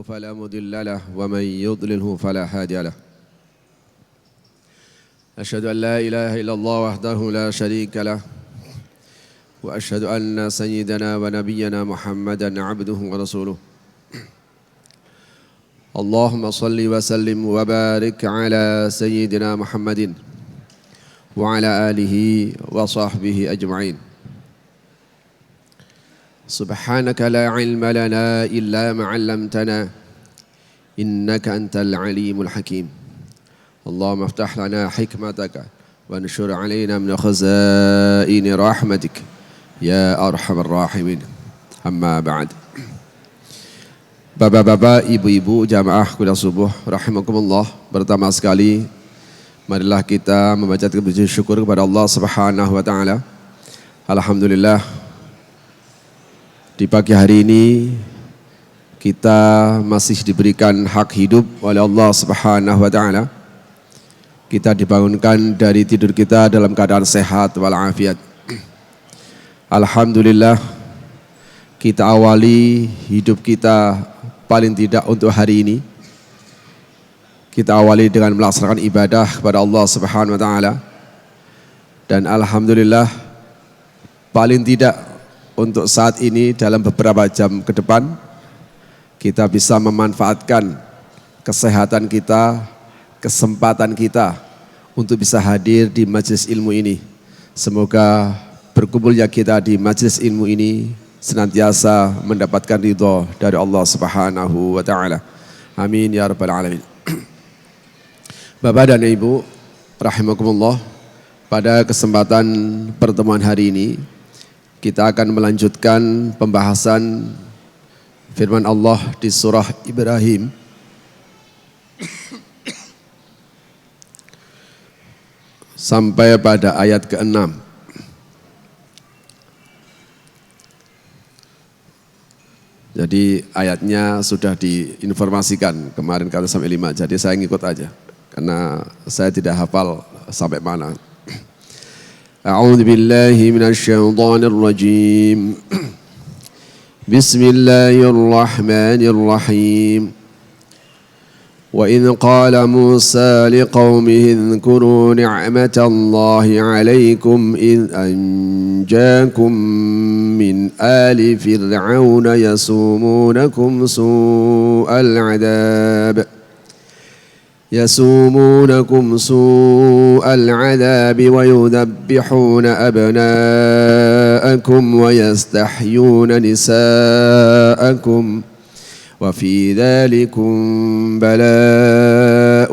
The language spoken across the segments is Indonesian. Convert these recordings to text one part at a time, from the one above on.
الله فلا مضل له ومن يضلله فلا هادي له. أشهد أن لا إله إلا الله وحده لا شريك له وأشهد أن سيدنا ونبينا محمدا عبده ورسوله. اللهم صل وسلم وبارك على سيدنا محمد وعلى آله وصحبه أجمعين. سبحانك لا علم لنا إلا ما علمتنا إنك أنت العليم الحكيم. اللهم افتح لنا حكمتك وانشر علينا من خزائن رحمتك يا أرحم الراحمين. أما بعد. Bapak-bapak, ibu-ibu, jamaah kuliah subuh, rahimakumullah. Pertama sekali, marilah kita membaca puji syukur kepada Allah Subhanahu wa taala. Alhamdulillah, di pagi hari ini kita masih diberikan hak hidup oleh Allah Subhanahu wa taala. Kita dibangunkan dari tidur kita dalam keadaan sehat walafiat. Alhamdulillah, kita awali hidup kita paling tidak untuk hari ini. Kita awali dengan melaksanakan ibadah kepada Allah Subhanahu wa taala. Dan alhamdulillah, paling tidak untuk saat ini dalam beberapa jam ke depan kita bisa memanfaatkan kesehatan kita, kesempatan kita untuk bisa hadir di majelis ilmu ini. Semoga berkumpulnya kita di majelis ilmu ini senantiasa mendapatkan ridha dari Allah Subhanahu wa taala. Amin ya rabbal alamin. Bapak dan Ibu rahimakumullah, pada kesempatan pertemuan hari ini kita akan melanjutkan pembahasan firman Allah di surah Ibrahim sampai pada ayat ke-6. Jadi ayatnya sudah diinformasikan kemarin kata sampai 5, jadi saya ngikut aja karena saya tidak hafal sampai mana. A'udzu billahi minasy syaithanir rajim. Bismillahirrahmanirrahim. وإذ قال موسى لقومه اذكروا نعمة الله عليكم إذ أنجاكم من آل فرعون يسومونكم سوء العذاب ويذبحون أبناءكم ويستحيون نساءكم وفي ذلكم بلاء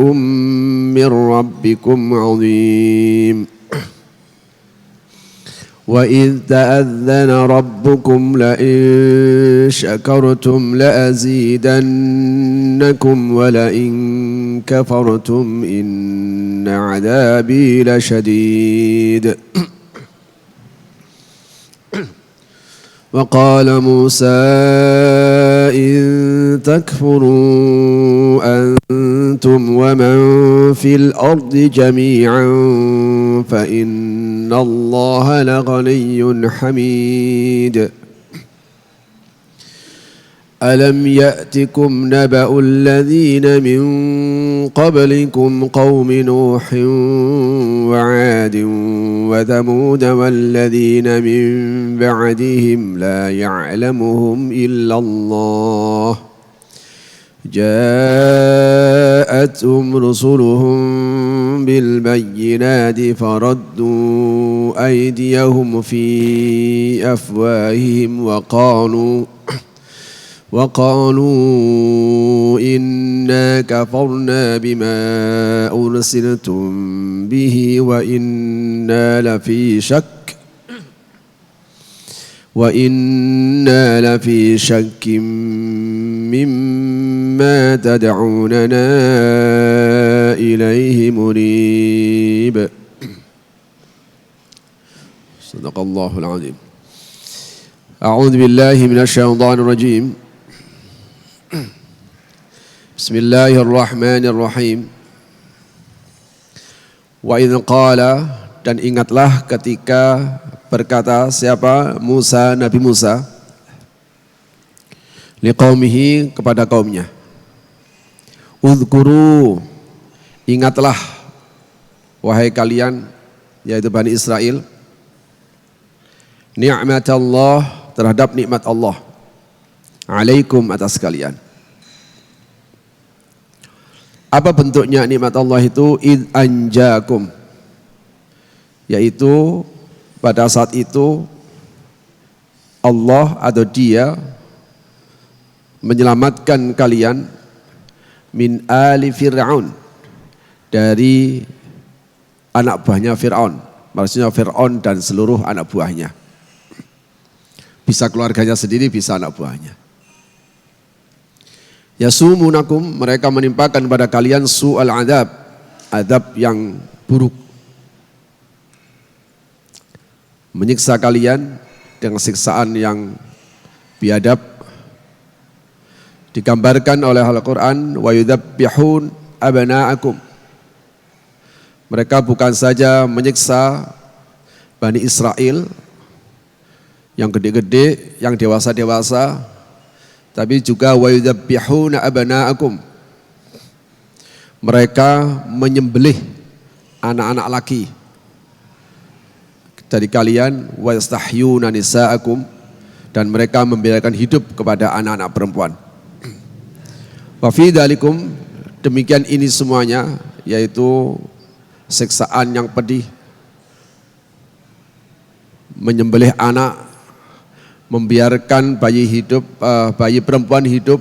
من ربكم عظيم. وإذ تأذن ربكم لئن شكرتم لأزيدنكم ولئن كفرتم إن عذابي لشديد. وقال موسى إن تكفروا أنتم ومن في الأرض جميعا فإن الله لغني حميد. ألم يأتكم نبأ الذين من قبلكم قوم نوح وعاد وثمود والذين من بعدهم لا يعلمهم إلا الله جاءتهم رسلهم بالبينات فردوا أيديهم في أفواههم وقالوا إنا كفرنا بما أرسلتم به وإنا لفي شك مما تدعوننا إليه مريب. صدق الله العظيم. أعوذ بالله من الشيطان الرجيم. Bismillahirrahmanirrahim. Wa idh qala, dan ingatlah ketika berkata siapa? Musa, Nabi Musa liqaumihi, kepada kaumnya. Udhkuru, ingatlah wahai kalian, yaitu Bani Israel, ni'matallah, terhadap nikmat Allah, alaikum, atas kalian. Apa bentuknya nikmat Allah itu? Id anjakum, yaitu pada saat itu Allah atau Dia menyelamatkan kalian min ali Fir'aun, dari anak buahnya Fir'aun, maksudnya Fir'aun dan seluruh anak buahnya. Bisa keluarganya sendiri, bisa anak buahnya. Yasumunakum, mereka menimpakan pada kalian su'al adab, adab yang buruk. Menyiksa kalian dengan siksaan yang biadab. Digambarkan oleh Al-Quran, wa yudhabbihun abna'akum. Mereka bukan saja menyiksa Bani Israel yang gede-gede, yang dewasa-dewasa, tapi juga wa yudhabbihun abna'akum. Mereka menyembelih anak-anak laki dari kalian, wa yastahyuna nisa'akum, dan mereka membiarkan hidup kepada anak-anak perempuan. Wa fi dzalikum, demikian ini semuanya, yaitu siksaan yang pedih, menyembelih anak, membiarkan bayi hidup, bayi perempuan hidup,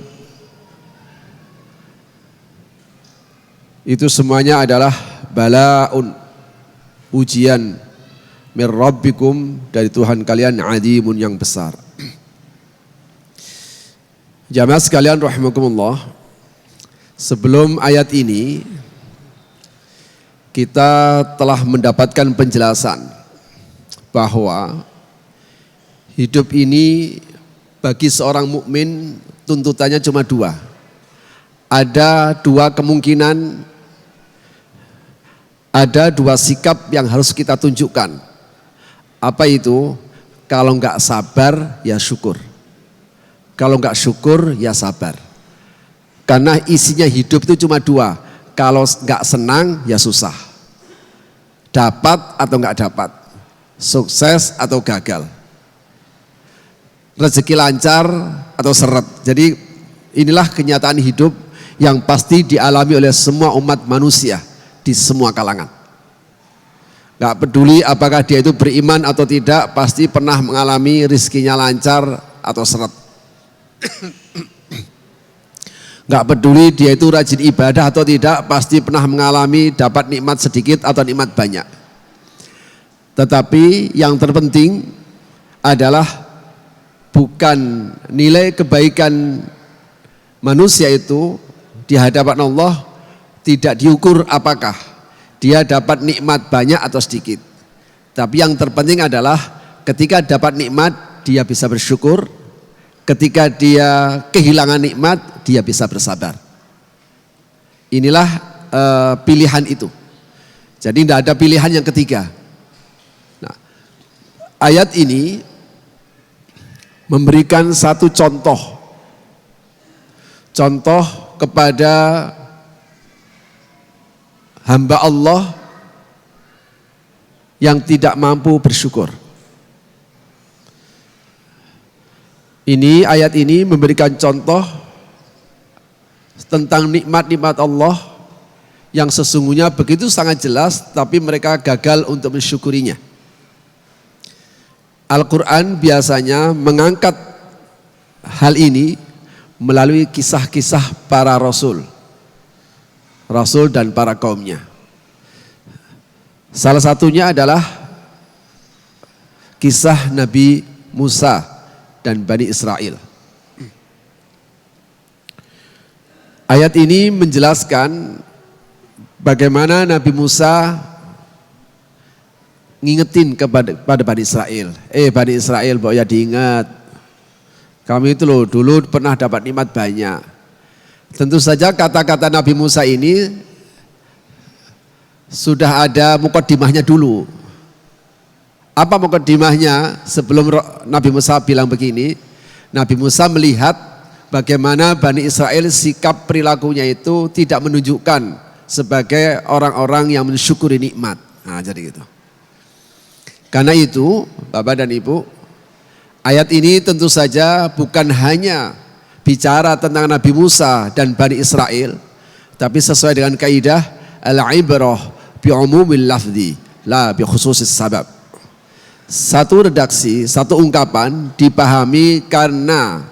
itu semuanya adalah balaun, ujian mir rabbikum, dari Tuhan kalian, azimun, yang besar. Jamaah sekalian rahimakumullah, sebelum ayat ini kita telah mendapatkan penjelasan bahwa hidup ini bagi seorang mukmin tuntutannya cuma dua. Ada dua kemungkinan, ada dua sikap yang harus kita tunjukkan. Apa itu? Kalau enggak sabar ya syukur. Kalau enggak syukur ya sabar. Karena isinya hidup itu cuma dua. Kalau enggak senang ya susah. Dapat atau enggak dapat. Sukses atau gagal. Rezeki lancar atau seret. Jadi inilah kenyataan hidup yang pasti dialami oleh semua umat manusia di semua kalangan. Gak peduli apakah dia itu beriman atau tidak, pasti pernah mengalami rizkinya lancar atau seret. Gak peduli dia itu rajin ibadah atau tidak, pasti pernah mengalami dapat nikmat sedikit atau nikmat banyak. Tetapi yang terpenting adalah bukan nilai kebaikan manusia itu di hadapan Allah tidak diukur apakah dia dapat nikmat banyak atau sedikit. Tapi yang terpenting adalah ketika dapat nikmat dia bisa bersyukur, ketika dia kehilangan nikmat dia bisa bersabar. Inilah pilihan itu. Jadi tidak ada pilihan yang ketiga. Nah, ayat ini memberikan satu contoh kepada hamba Allah yang tidak mampu bersyukur. Ayat ini memberikan contoh tentang nikmat-nikmat Allah yang sesungguhnya begitu sangat jelas, tapi mereka gagal untuk mensyukurinya. Al-Quran biasanya mengangkat hal ini melalui kisah-kisah para rasul dan para kaumnya. Salah satunya adalah kisah Nabi Musa dan Bani Israel. Ayat ini menjelaskan bagaimana Nabi Musa ngingetin kepada Bani Israel. Bani Israel, bahwa ya diingat, kami itu loh dulu pernah dapat nikmat banyak. Tentu saja kata-kata Nabi Musa ini sudah ada mukaddimahnya dulu. Apa mukaddimahnya? Sebelum Nabi Musa bilang begini, Nabi Musa melihat bagaimana Bani Israel sikap perilakunya itu tidak menunjukkan sebagai orang-orang yang mensyukuri nikmat. Nah, jadi gitu. Karena itu, Bapak dan Ibu, ayat ini tentu saja bukan hanya bicara tentang Nabi Musa dan Bani Israel, tapi sesuai dengan kaidah al-ibrah bi umumil lafzi la bi khususis sabab. Satu redaksi, satu ungkapan dipahami karena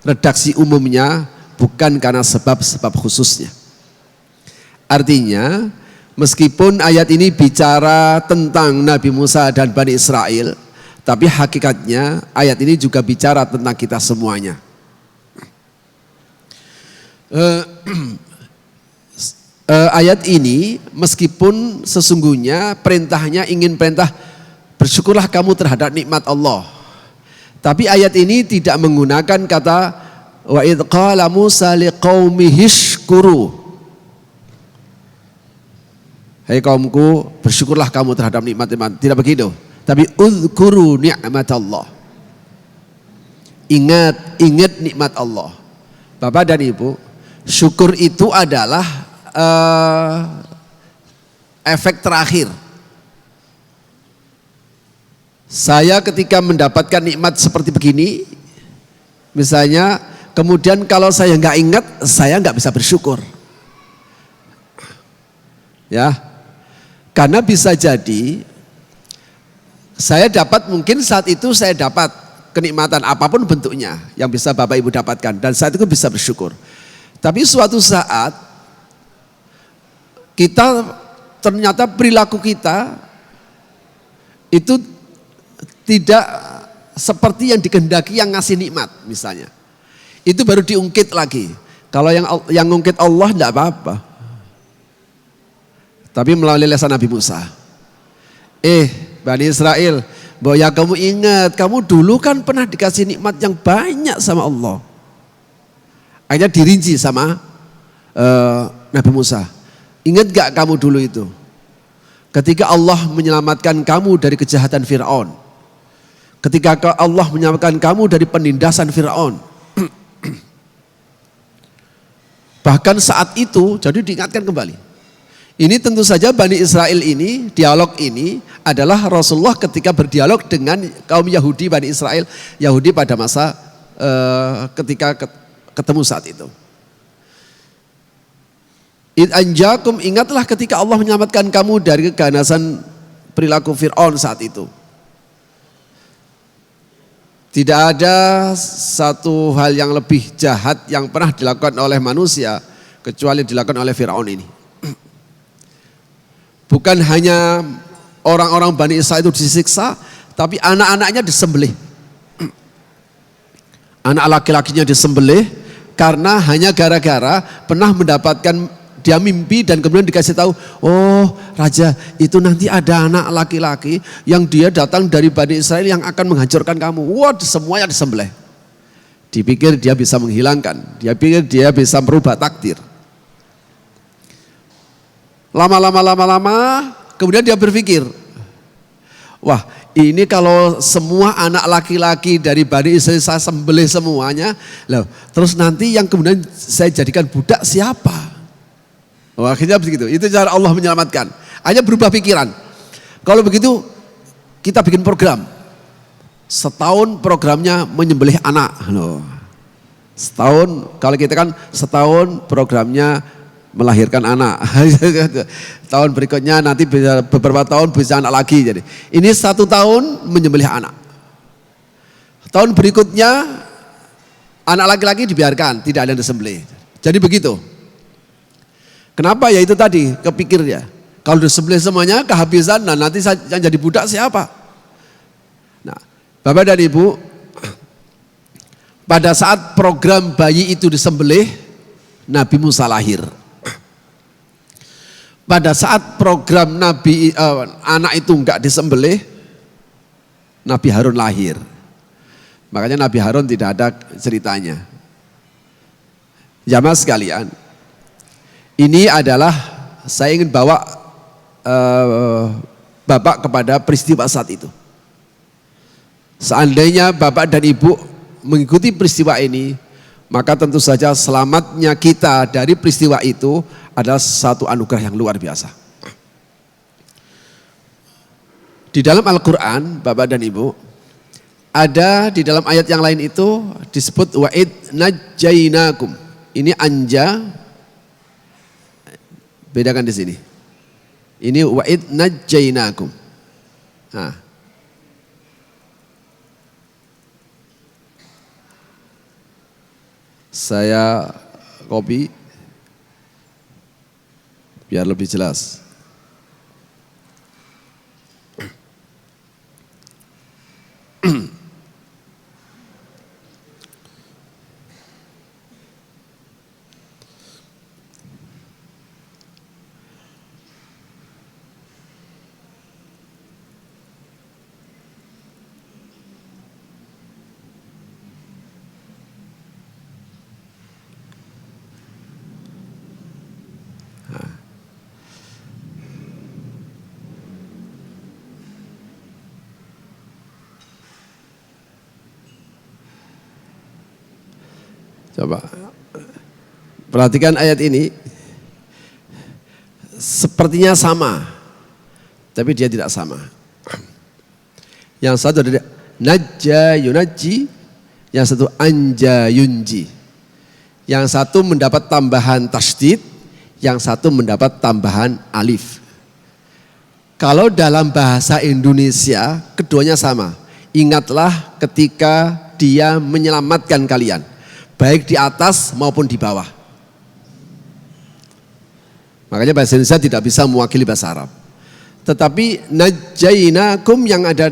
redaksi umumnya, bukan karena sebab-sebab khususnya. Artinya, meskipun ayat ini bicara tentang Nabi Musa dan Bani Israel, tapi hakikatnya ayat ini juga bicara tentang kita semuanya. Ayat ini meskipun sesungguhnya perintahnya ingin perintah bersyukurlah kamu terhadap nikmat Allah, tapi ayat ini tidak menggunakan kata wa idh qala Musa liqaumihi ishkuru. Hai kaumku, bersyukurlah kamu terhadap nikmat-nikmat. Tidak begitu. Tapi uzkuru ni'mat Allah. Ingat nikmat Allah. Bapak dan Ibu, syukur itu adalah efek terakhir. Saya ketika mendapatkan nikmat seperti begini, misalnya, kemudian kalau saya nggak ingat, saya nggak bisa bersyukur. Ya, karena bisa jadi saya dapat, mungkin saat itu saya dapat kenikmatan apapun bentuknya yang bisa Bapak Ibu dapatkan, dan saat itu bisa bersyukur. Tapi suatu saat kita ternyata perilaku kita itu tidak seperti yang dikehendaki yang ngasih nikmat misalnya. Itu baru diungkit lagi. Kalau yang ngungkit Allah tidak apa-apa. Tapi melalui lisan Nabi Musa. Bani Israel, bahwa ya kamu ingat, kamu dulu kan pernah dikasih nikmat yang banyak sama Allah. Akhirnya dirinci sama Nabi Musa. Ingat gak kamu dulu itu? Ketika Allah menyelamatkan kamu dari kejahatan Fir'aun. Ketika Allah menyelamatkan kamu dari penindasan Fir'aun. Bahkan saat itu, jadi diingatkan kembali. Ini tentu saja Bani Israel ini, dialog ini adalah Rasulullah ketika berdialog dengan kaum Yahudi, Bani Israel, Yahudi pada masa ketika ketemu saat itu. Id anjakum, ingatlah ketika Allah menyelamatkan kamu dari keganasan perilaku Fir'aun saat itu. Tidak ada satu hal yang lebih jahat yang pernah dilakukan oleh manusia kecuali dilakukan oleh Fir'aun ini. Bukan hanya orang-orang Bani Israel itu disiksa, tapi anak-anaknya disembelih. Anak laki-lakinya disembelih karena hanya gara-gara pernah mendapatkan dia mimpi dan kemudian dikasih tahu, oh raja itu nanti ada anak laki-laki yang dia datang dari Bani Israel yang akan menghancurkan kamu. Wah, semuanya disembelih. Dipikir dia bisa menghilangkan, dia pikir dia bisa merubah takdir. Lama-lama, kemudian dia berpikir, wah ini kalau semua anak laki-laki dari Bani Israel saya sembelih semuanya, loh, terus nanti yang kemudian saya jadikan budak siapa? Wah, akhirnya begitu, itu cara Allah menyelamatkan. Hanya berubah pikiran. Kalau begitu kita bikin program. Setahun programnya menyembelih anak. Loh. Setahun, kalau kita kan setahun programnya melahirkan anak. Tahun berikutnya nanti beberapa tahun bisa anak lagi. Jadi ini 1 tahun menyembelih anak. Tahun berikutnya anak laki-laki dibiarkan, tidak ada yang disembelih. Jadi begitu. Kenapa? Ya itu tadi kepikir ya. Kalau disembelih semuanya kehabisan, nah nanti yang jadi budak siapa? Nah, Bapak dan Ibu, pada saat program bayi itu disembelih, Nabi Musa lahir. Pada saat program anak itu enggak disembelih, Nabi Harun lahir. Makanya Nabi Harun tidak ada ceritanya. Jamaah sekalian, ini adalah saya ingin bawa Bapak kepada peristiwa saat itu. Seandainya Bapak dan Ibu mengikuti peristiwa ini, maka tentu saja selamatnya kita dari peristiwa itu adalah satu anugerah yang luar biasa. Di dalam Al-Quran, Bapak dan Ibu, ada di dalam ayat yang lain itu disebut wa'id najjainakum. Ini anja, bedakan di sini. Ini wa'id najjainakum. Nah. Saya copy biar lebih jelas. Coba perhatikan ayat ini, sepertinya sama, tapi dia tidak sama. Yang satu ada najja yunajji, yang satu anja yunji. Yang satu mendapat tambahan tasydid, yang satu mendapat tambahan alif. Kalau dalam bahasa Indonesia keduanya sama. Ingatlah ketika dia menyelamatkan kalian, baik di atas maupun di bawah. Makanya bahasa Indonesia tidak bisa mewakili bahasa Arab. Tetapi najjainakum yang ada,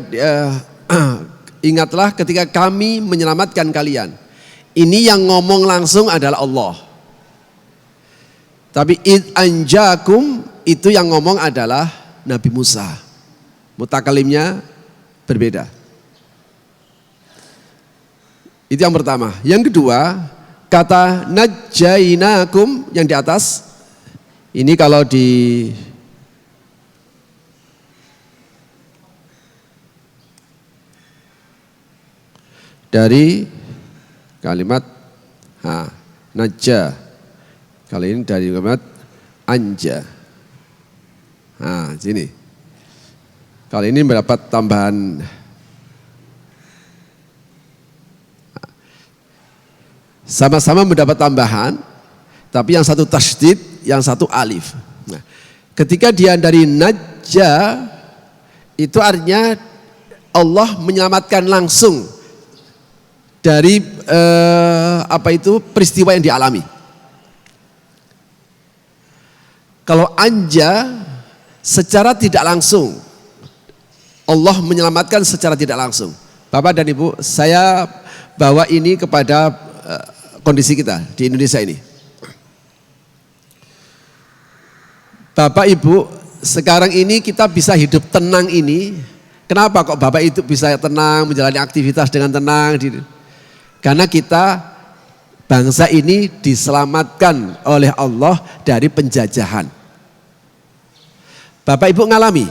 ingatlah ketika kami menyelamatkan kalian. Ini yang ngomong langsung adalah Allah. Tapi id anjakum itu yang ngomong adalah Nabi Musa. Mutakalimnya berbeda. Itu yang pertama. Yang kedua, kata najjainakum yang di atas, ini kalau di dari kalimat najja, kali ini dari kalimat anja. Nah, sini. Kali ini mendapat tambahan. Sama-sama mendapat tambahan, tapi yang satu tasydid, yang satu alif. Nah, ketika dia dari najja, itu artinya Allah menyelamatkan langsung dari peristiwa yang dialami. Kalau anja, secara tidak langsung, Allah menyelamatkan secara tidak langsung. Bapak dan Ibu, saya bawa ini kepada kondisi kita di Indonesia ini. Bapak Ibu, sekarang ini kita bisa hidup tenang ini. Kenapa kok Bapak itu bisa tenang, menjalani aktivitas dengan tenang? Karena kita, bangsa ini diselamatkan oleh Allah dari penjajahan. Bapak Ibu ngalami?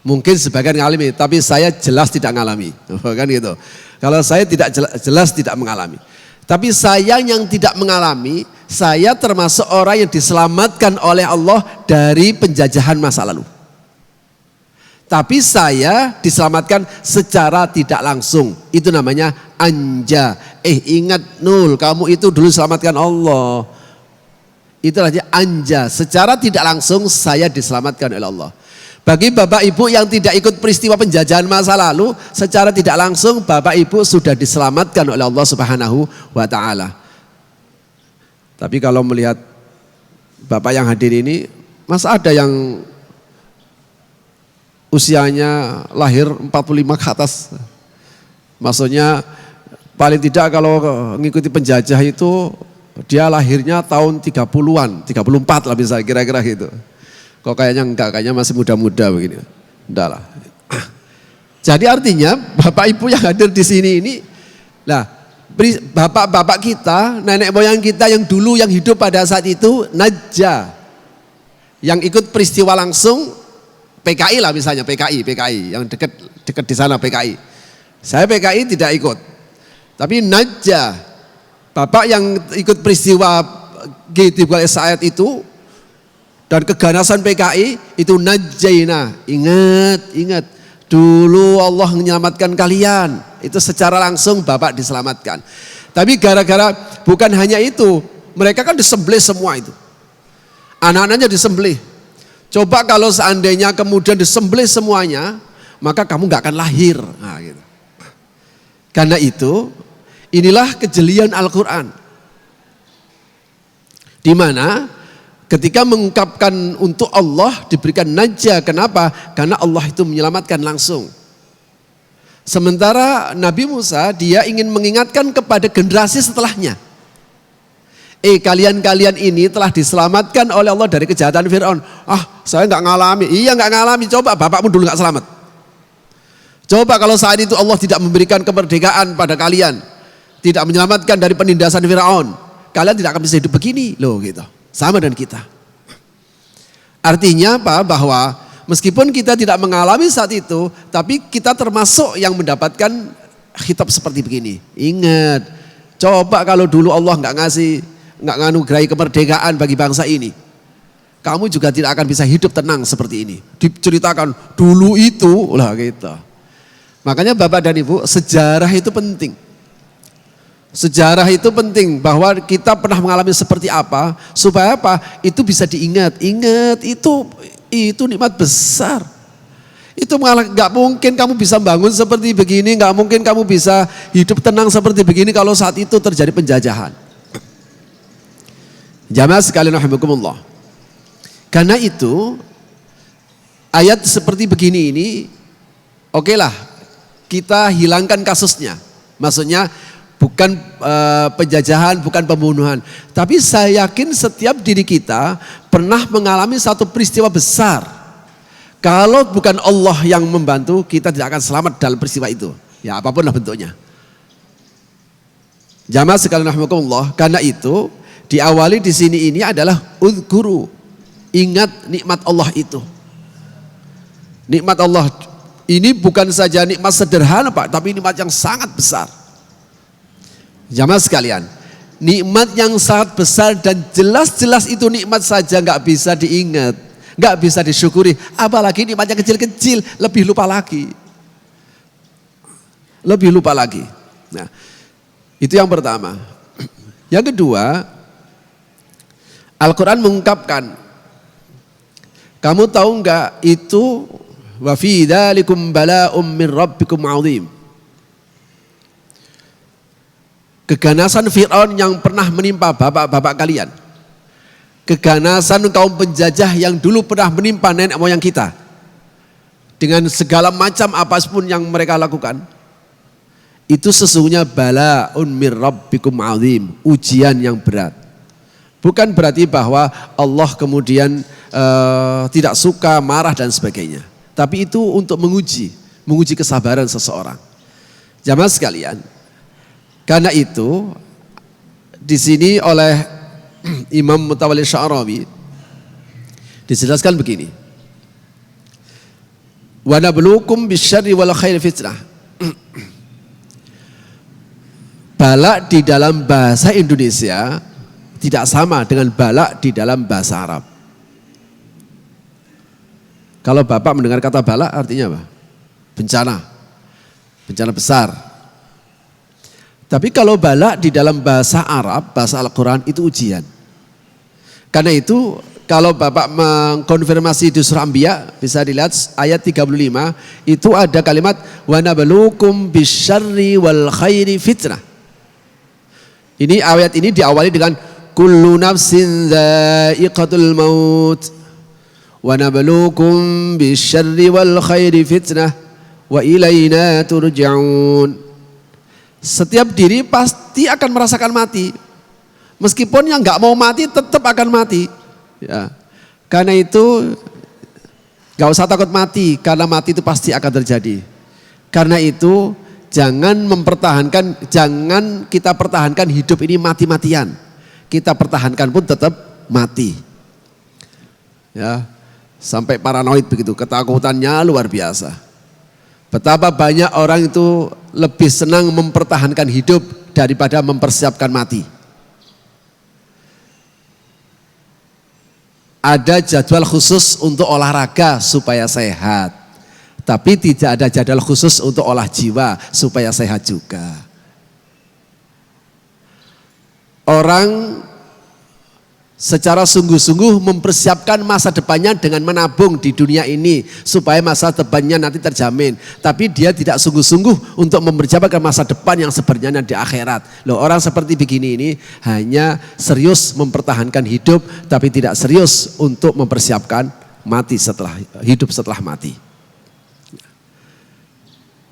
Mungkin sebagian ngalami, tapi saya jelas tidak ngalami. Kan gitu. Kalau saya tidak jelas tidak mengalami. Tapi saya yang tidak mengalami, saya termasuk orang yang diselamatkan oleh Allah dari penjajahan masa lalu. Tapi saya diselamatkan secara tidak langsung. Itu namanya anja. Ingat Nul, kamu itu dulu diselamatkan Allah. Itulah dia anja. Secara tidak langsung saya diselamatkan oleh Allah. Bagi Bapak Ibu yang tidak ikut peristiwa penjajahan masa lalu, secara tidak langsung Bapak Ibu sudah diselamatkan oleh Allah Subhanahu wa Ta'ala. Tapi kalau melihat Bapak yang hadir ini, masa ada yang usianya lahir 45 ke atas? Maksudnya paling tidak kalau mengikuti penjajah itu dia lahirnya tahun 30-an, 34 lah bisa kira-kira gitu. Kok kayaknya enggak, kayaknya masih muda-muda begini. Enggak lah. Jadi artinya Bapak Ibu yang hadir di sini ini, lah bapak-bapak kita, nenek moyang kita yang dulu yang hidup pada saat itu najja, yang ikut peristiwa langsung PKI lah misalnya, PKI yang dekat di sana PKI. Saya PKI tidak ikut, tapi najja Bapak yang ikut peristiwa G13 Said itu dan keganasan PKI itu najaina. Ingat. Dulu Allah menyelamatkan kalian. Itu secara langsung Bapak diselamatkan. Tapi gara-gara bukan hanya itu. Mereka kan disembelih semua itu. Anak-anaknya disembelih. Coba kalau seandainya kemudian disembelih semuanya, maka kamu gak akan lahir. Nah, gitu. Karena itu, inilah kejelian Al-Quran. Di mana ketika mengungkapkan untuk Allah diberikan najah. Kenapa? Karena Allah itu menyelamatkan langsung. Sementara Nabi Musa dia ingin mengingatkan kepada generasi setelahnya. Kalian ini telah diselamatkan oleh Allah dari kejahatan Fir'aun. Saya nggak ngalami. Iya nggak ngalami. Coba bapakmu dulu nggak selamat. Coba kalau saat itu Allah tidak memberikan kemerdekaan pada kalian, tidak menyelamatkan dari penindasan Fir'aun, kalian tidak akan bisa hidup begini loh gitu. Sama dengan kita. Artinya apa? Bahwa meskipun kita tidak mengalami saat itu, tapi kita termasuk yang mendapatkan khitab seperti begini. Ingat, coba kalau dulu Allah nggak nganugerahi kemerdekaan bagi bangsa ini, kamu juga tidak akan bisa hidup tenang seperti ini. Diceritakan dulu itu lah gitu. Makanya Bapak dan Ibu, sejarah itu penting. Sejarah itu penting bahwa kita pernah mengalami seperti apa supaya apa? Itu bisa diingat. Ingat itu nikmat besar. Itu nggak mungkin kamu bisa bangun seperti begini, nggak mungkin kamu bisa hidup tenang seperti begini kalau saat itu terjadi penjajahan. Jamaah sekalian rahimakumullah. Karena itu ayat seperti begini ini okelah kita hilangkan kasusnya. Maksudnya bukan penjajahan, bukan pembunuhan. Tapi saya yakin setiap diri kita pernah mengalami satu peristiwa besar. Kalau bukan Allah yang membantu, kita tidak akan selamat dalam peristiwa itu. Ya apapun lah bentuknya. Jamaah sekalian rahimakumullah. Karena itu diawali di sini ini adalah uzkuru. Ingat nikmat Allah itu. Nikmat Allah ini bukan saja nikmat sederhana Pak, tapi nikmat yang sangat besar. Jamaah sekalian, nikmat yang sangat besar dan jelas-jelas itu nikmat saja nggak bisa diingat, nggak bisa disyukuri. Apalagi nikmat yang kecil-kecil, lebih lupa lagi. Lebih lupa lagi. Nah, itu yang pertama. Yang kedua, Al-Quran mengungkapkan, kamu tahu nggak itu wa fi dzalikum bala'um min rabbikum 'adzim. Keganasan Fir'aun yang pernah menimpa bapak-bapak kalian. Keganasan kaum penjajah yang dulu pernah menimpa nenek moyang kita. Dengan segala macam apapun yang mereka lakukan. Itu sesungguhnya bala'un min rabbikum 'adzim, ujian yang berat. Bukan berarti bahwa Allah kemudian tidak suka, marah dan sebagainya. Tapi itu untuk menguji kesabaran seseorang. Jamaah sekalian, karena itu di sini oleh Imam Mutawalli Sya'rawi dijelaskan begini. Wa nabluukum bisyarri wal khairi fitnah. Balak di dalam bahasa Indonesia tidak sama dengan balak di dalam bahasa Arab. Kalau Bapak mendengar kata balak artinya apa? Bencana besar. Tapi kalau balak di dalam bahasa Arab, bahasa Al-Quran itu ujian. Karena itu kalau Bapak mengkonfirmasi di surah Anbiya, bisa dilihat ayat 35, itu ada kalimat wa nabluukum bisyarri wal khairi fitnah. Ini ayat ini diawali dengan kullu nafsin dha'iqatul maut wa nabluukum bisyarri wal khairi fitnah wa ilaina turja'un. Setiap diri pasti akan merasakan mati. Meskipun yang nggak mau mati tetap akan mati. Ya. Karena itu nggak usah takut mati, karena mati itu pasti akan terjadi. Karena itu jangan kita pertahankan hidup ini mati-matian. Kita pertahankan pun tetap mati. Ya, sampai paranoid begitu, ketakutannya luar biasa. Betapa banyak orang itu lebih senang mempertahankan hidup daripada mempersiapkan mati. Ada jadwal khusus untuk olahraga supaya sehat, tapi tidak ada jadwal khusus untuk olah jiwa supaya sehat juga. Orang secara sungguh-sungguh mempersiapkan masa depannya dengan menabung di dunia ini supaya masa depannya nanti terjamin. Tapi dia tidak sungguh-sungguh untuk mempersiapkan masa depan yang sebenarnya di akhirat. Loh, orang seperti begini ini hanya serius mempertahankan hidup tapi tidak serius untuk mempersiapkan mati setelah hidup setelah mati.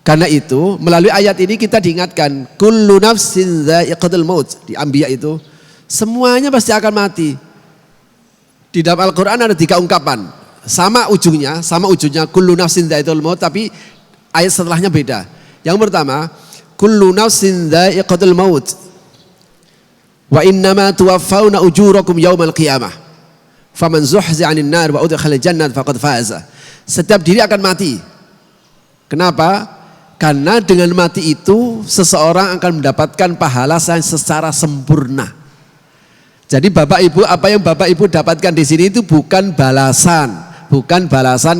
Karena itu melalui ayat ini kita diingatkan kullu nafsin dha'iqatul maut, di Anbiya itu semuanya pasti akan mati. Di dalam Al-Quran ada 3 ungkapan. Sama ujungnya kullu nafsin dha'iqatul maut, tapi ayat setelahnya beda. Yang pertama, kullu nafsin dha'iqatul maut wa innama tuwaffawna ujurakum yaumal qiyamah faman zuhziha 'anil nar wa udkhilal jannah faqad faza. Setiap diri akan mati. Kenapa? Karena dengan mati itu seseorang akan mendapatkan pahala secara sempurna. Jadi Bapak Ibu, apa yang Bapak Ibu dapatkan di sini itu bukan balasan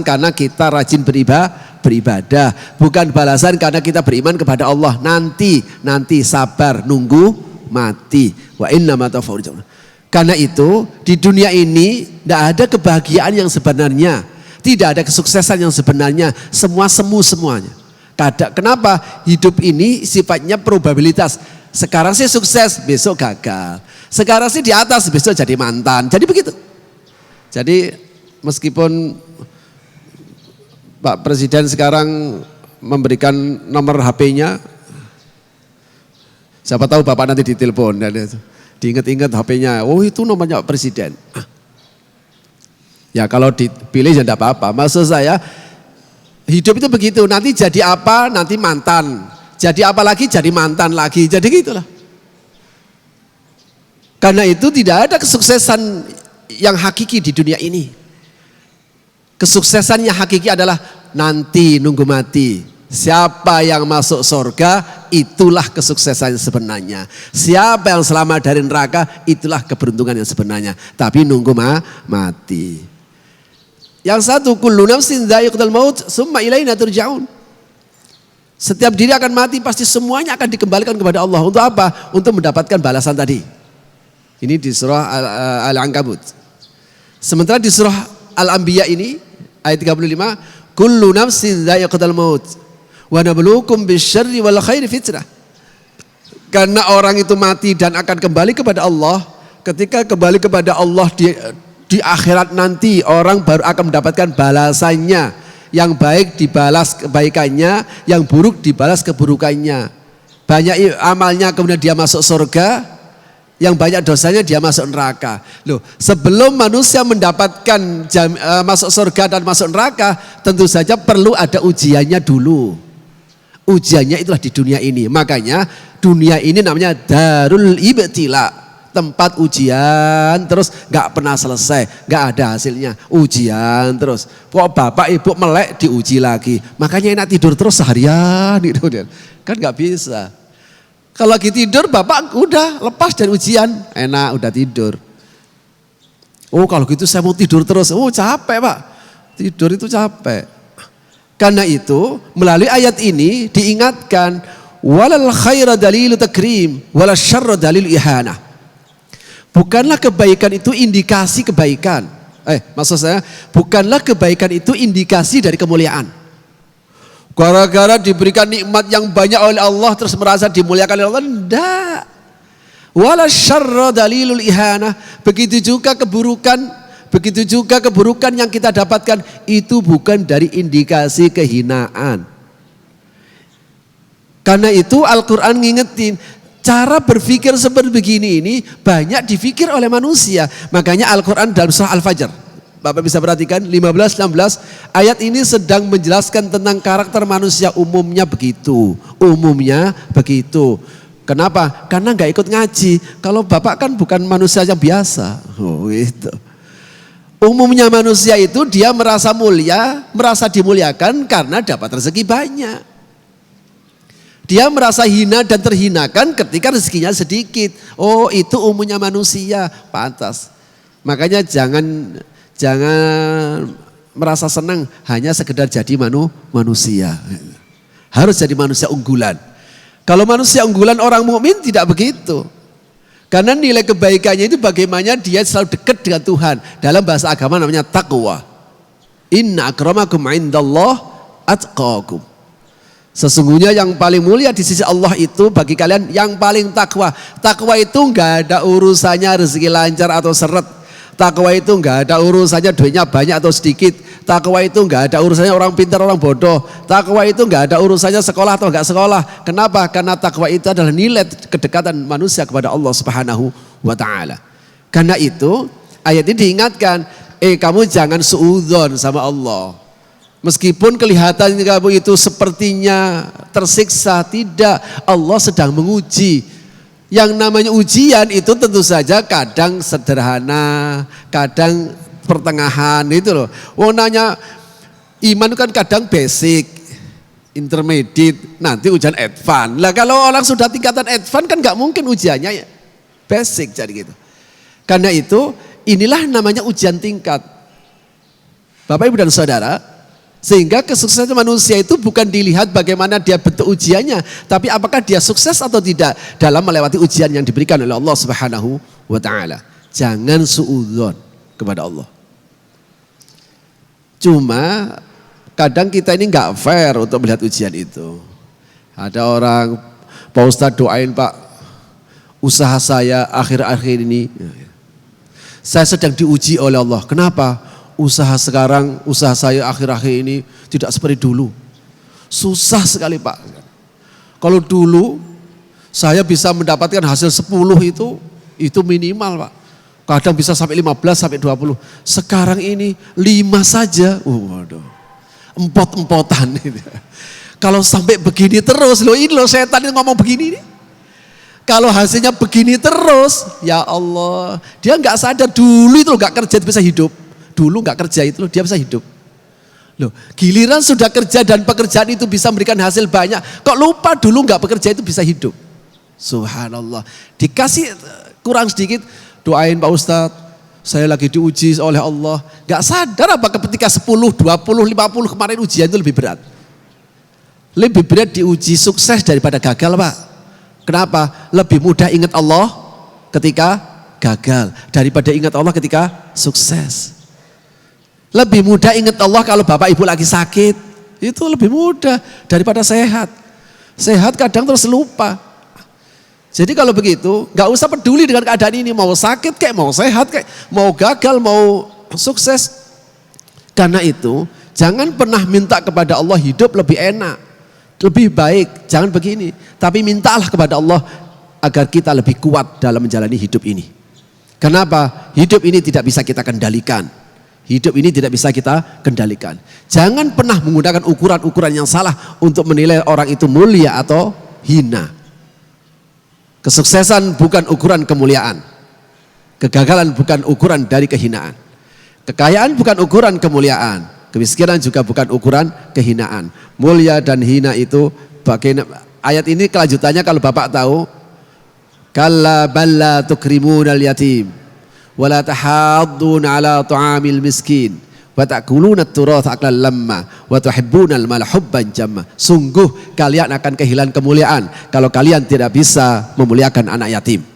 karena kita rajin beribadah, bukan balasan karena kita beriman kepada Allah. Nanti sabar nunggu mati. Wa innama tawaffauna. Karena itu di dunia ini tidak ada kebahagiaan yang sebenarnya, tidak ada kesuksesan yang sebenarnya, semua semu semuanya. Kenapa? Hidup ini sifatnya probabilitas. Sekarang sih sukses, besok gagal. Sekarang sih di atas, besok jadi mantan. Jadi begitu. Jadi meskipun Pak Presiden sekarang memberikan nomor HP-nya, siapa tahu Bapak nanti ditelepon dan diingat-ingat HP-nya. Oh, itu nomornya Pak Presiden. Ya kalau dipilih ya tidak apa-apa. Maksud saya hidup itu begitu, nanti jadi apa, nanti mantan. Jadi apa lagi, jadi mantan lagi. Jadi gitulah. Karena itu tidak ada kesuksesan yang hakiki di dunia ini. Kesuksesan yang hakiki adalah nanti nunggu mati. Siapa yang masuk surga, itulah kesuksesan yang sebenarnya. Siapa yang selamat dari neraka, itulah keberuntungan yang sebenarnya. Tapi nunggu mati. Yang satu, kullu nafsin dha'iqatul maut, summa ilaina turja'un. Setiap diri akan mati, pasti semuanya akan dikembalikan kepada Allah. Untuk apa? Untuk mendapatkan balasan tadi. Ini di surah Al-Ankabut. Sementara di surah Al-Anbiya ini, ayat 35, kullu nafsin dha'iqatul maut, wa nabluukum bisyarri wal khairi fitnah. Karena orang itu mati dan akan kembali kepada Allah. Ketika kembali kepada Allah di akhirat nanti orang baru akan mendapatkan balasannya. Yang baik dibalas kebaikannya, yang buruk dibalas keburukannya. Banyak amalnya kemudian dia masuk surga, yang banyak dosanya dia masuk neraka. Loh, sebelum manusia mendapatkan masuk surga dan masuk neraka, tentu saja perlu ada ujiannya dulu. Ujiannya itulah di dunia ini. Makanya dunia ini namanya darul ibtila. Tempat ujian terus gak pernah selesai, gak ada hasilnya, ujian terus. Kok bapak ibu melek diuji lagi, makanya enak tidur terus seharian gitu kan gak bisa. Kalau lagi tidur bapak udah lepas dari ujian, enak udah tidur. Oh kalau gitu saya mau tidur terus, oh capek pak, tidur itu capek. Karena itu melalui ayat ini diingatkan walal khaira dalilu takrim walal syarra dalilu ihanah. Bukanlah kebaikan itu indikasi kebaikan. Maksud saya, bukanlah kebaikan itu indikasi dari kemuliaan. Gara-gara diberikan nikmat yang banyak oleh Allah terus merasa dimuliakan oleh Allah, enggak. Wala syarra dalilul ihanah. Begitu juga keburukan yang kita dapatkan itu bukan dari indikasi kehinaan. Karena itu Al-Quran ngingetin, cara berpikir seperti begini ini banyak dipikir oleh manusia. Makanya Al-Quran dalam surah Al-Fajr, Bapak bisa perhatikan 15-16 ayat ini sedang menjelaskan tentang karakter manusia umumnya begitu. Kenapa? Karena gak ikut ngaji. Kalau Bapak kan bukan manusia yang biasa. Oh gitu. Umumnya manusia itu dia merasa mulia, merasa dimuliakan karena dapat rezeki banyak. Dia merasa hina dan terhinakan ketika rezekinya sedikit. Oh, itu umumnya manusia, pantas. Makanya jangan merasa senang hanya sekedar jadi manusia. Harus jadi manusia unggulan. Kalau manusia unggulan orang mukmin tidak begitu. Karena nilai kebaikannya itu bagaimana dia selalu dekat dengan Tuhan. Dalam bahasa agama namanya taqwa. Inna akramakum indallah atqakum. Sesungguhnya yang paling mulia di sisi Allah itu bagi kalian yang paling takwa. Takwa itu enggak ada urusannya rezeki lancar atau seret. Takwa itu enggak ada urusannya duitnya banyak atau sedikit. Takwa itu enggak ada urusannya orang pintar orang bodoh. Takwa itu enggak ada urusannya sekolah atau enggak sekolah. Kenapa? Karena takwa itu adalah nilai kedekatan manusia kepada Allah Subhanahu wa taala. Karena itu ayat ini diingatkan, kamu jangan suudzon sama Allah. Meskipun kelihatan kamu itu sepertinya tersiksa, tidak. Allah sedang menguji. Yang namanya ujian itu tentu saja kadang sederhana, kadang pertengahan itu loh. Wong nanya iman kan kadang basic, intermediate, nanti ujian advance. Lah kalau orang sudah tingkatan advance kan nggak mungkin ujiannya ya basic jadi gitu. Karena itu inilah namanya ujian tingkat. Bapak Ibu dan Saudara, sehingga kesuksesan manusia itu bukan dilihat bagaimana dia bentuk ujiannya, tapi apakah dia sukses atau tidak dalam melewati ujian yang diberikan oleh Allah Subhanahu wa taala. Jangan suudzon kepada Allah. Cuma kadang kita ini enggak fair untuk melihat ujian itu. Ada orang, Pak Ustadz doain Pak, usaha saya akhir-akhir ini saya sedang diuji oleh Allah. Kenapa? Usaha sekarang, usaha saya akhir-akhir ini tidak seperti dulu. Susah sekali Pak. Kalau dulu saya bisa mendapatkan hasil 10 itu minimal Pak. Kadang bisa sampai 15 sampai 20. Sekarang ini 5 saja. Waduh. Empot-empotan itu. Kalau sampai begini terus, ini setan ini ngomong begini nih. Kalau hasilnya begini terus, ya Allah, dia nggak sadar dulu itu nggak kerja bisa hidup. Dulu nggak kerja itu dia bisa hidup. Loh, giliran sudah kerja dan pekerjaan itu bisa memberikan hasil banyak, kok lupa dulu nggak bekerja itu bisa hidup. Subhanallah. Dikasih kurang sedikit, doain Pak Ustadz, saya lagi diuji oleh Allah. Nggak sadar apa ketika 10, 20, 50 kemarin ujian itu lebih berat. Lebih berat diuji sukses daripada gagal Pak. Kenapa? Lebih mudah ingat Allah ketika gagal daripada ingat Allah ketika sukses. Lebih mudah ingat Allah kalau bapak ibu lagi sakit. Itu lebih mudah daripada sehat. Sehat kadang terus lupa. Jadi kalau begitu gak usah peduli dengan keadaan ini. Mau sakit kayak, mau sehat kayak, mau gagal, mau sukses. Karena itu jangan pernah minta kepada Allah hidup lebih enak, lebih baik. Jangan begini. Tapi mintalah kepada Allah agar kita lebih kuat dalam menjalani hidup ini. Kenapa? Hidup ini tidak bisa kita kendalikan. Hidup ini tidak bisa kita kendalikan. Jangan pernah menggunakan ukuran-ukuran yang salah untuk menilai orang itu mulia atau hina. Kesuksesan bukan ukuran kemuliaan. Kegagalan bukan ukuran dari kehinaan. Kekayaan bukan ukuran kemuliaan. Kemiskinan juga bukan ukuran kehinaan. Mulia dan hina itu ayat ini kelanjutannya kalau Bapak tahu. Kalla balla tukrimunal yatim. Wala tahaddun ala ta'amil miskin wa ta'kuluna at-turatha aklan lamma wa tuhibbuna al-mala hubban jamma. Sungguh kalian akan kehilangan kemuliaan kalau kalian tidak bisa memuliakan anak yatim.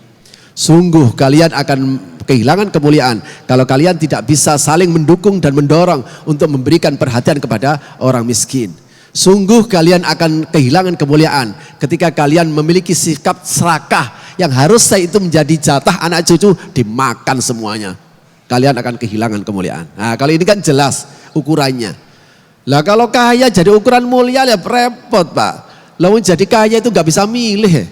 Sungguh kalian akan kehilangan kemuliaan kalau kalian tidak bisa saling mendukung dan mendorong untuk memberikan perhatian kepada orang miskin. Sungguh kalian akan kehilangan kemuliaan ketika kalian memiliki sikap serakah yang harusnya itu menjadi jatah anak cucu dimakan semuanya. Kalian akan kehilangan kemuliaan. Nah, kalau ini kan jelas ukurannya. Lah kalau kaya jadi ukuran mulia ya repot Pak. Lalu jadi kaya itu gak bisa milih.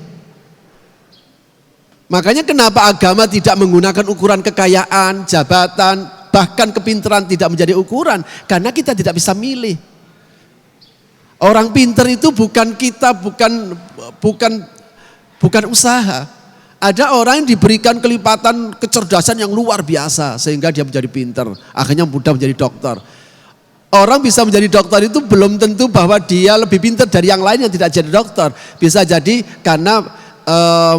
Makanya kenapa agama tidak menggunakan ukuran kekayaan, jabatan, bahkan kepintaran tidak menjadi ukuran. Karena kita tidak bisa milih. Orang pintar itu bukan kita, bukan usaha. Ada orang yang diberikan kelipatan kecerdasan yang luar biasa sehingga dia menjadi pintar, akhirnya mudah menjadi dokter. Orang bisa menjadi dokter itu belum tentu bahwa dia lebih pintar dari yang lain yang tidak jadi dokter. Bisa jadi karena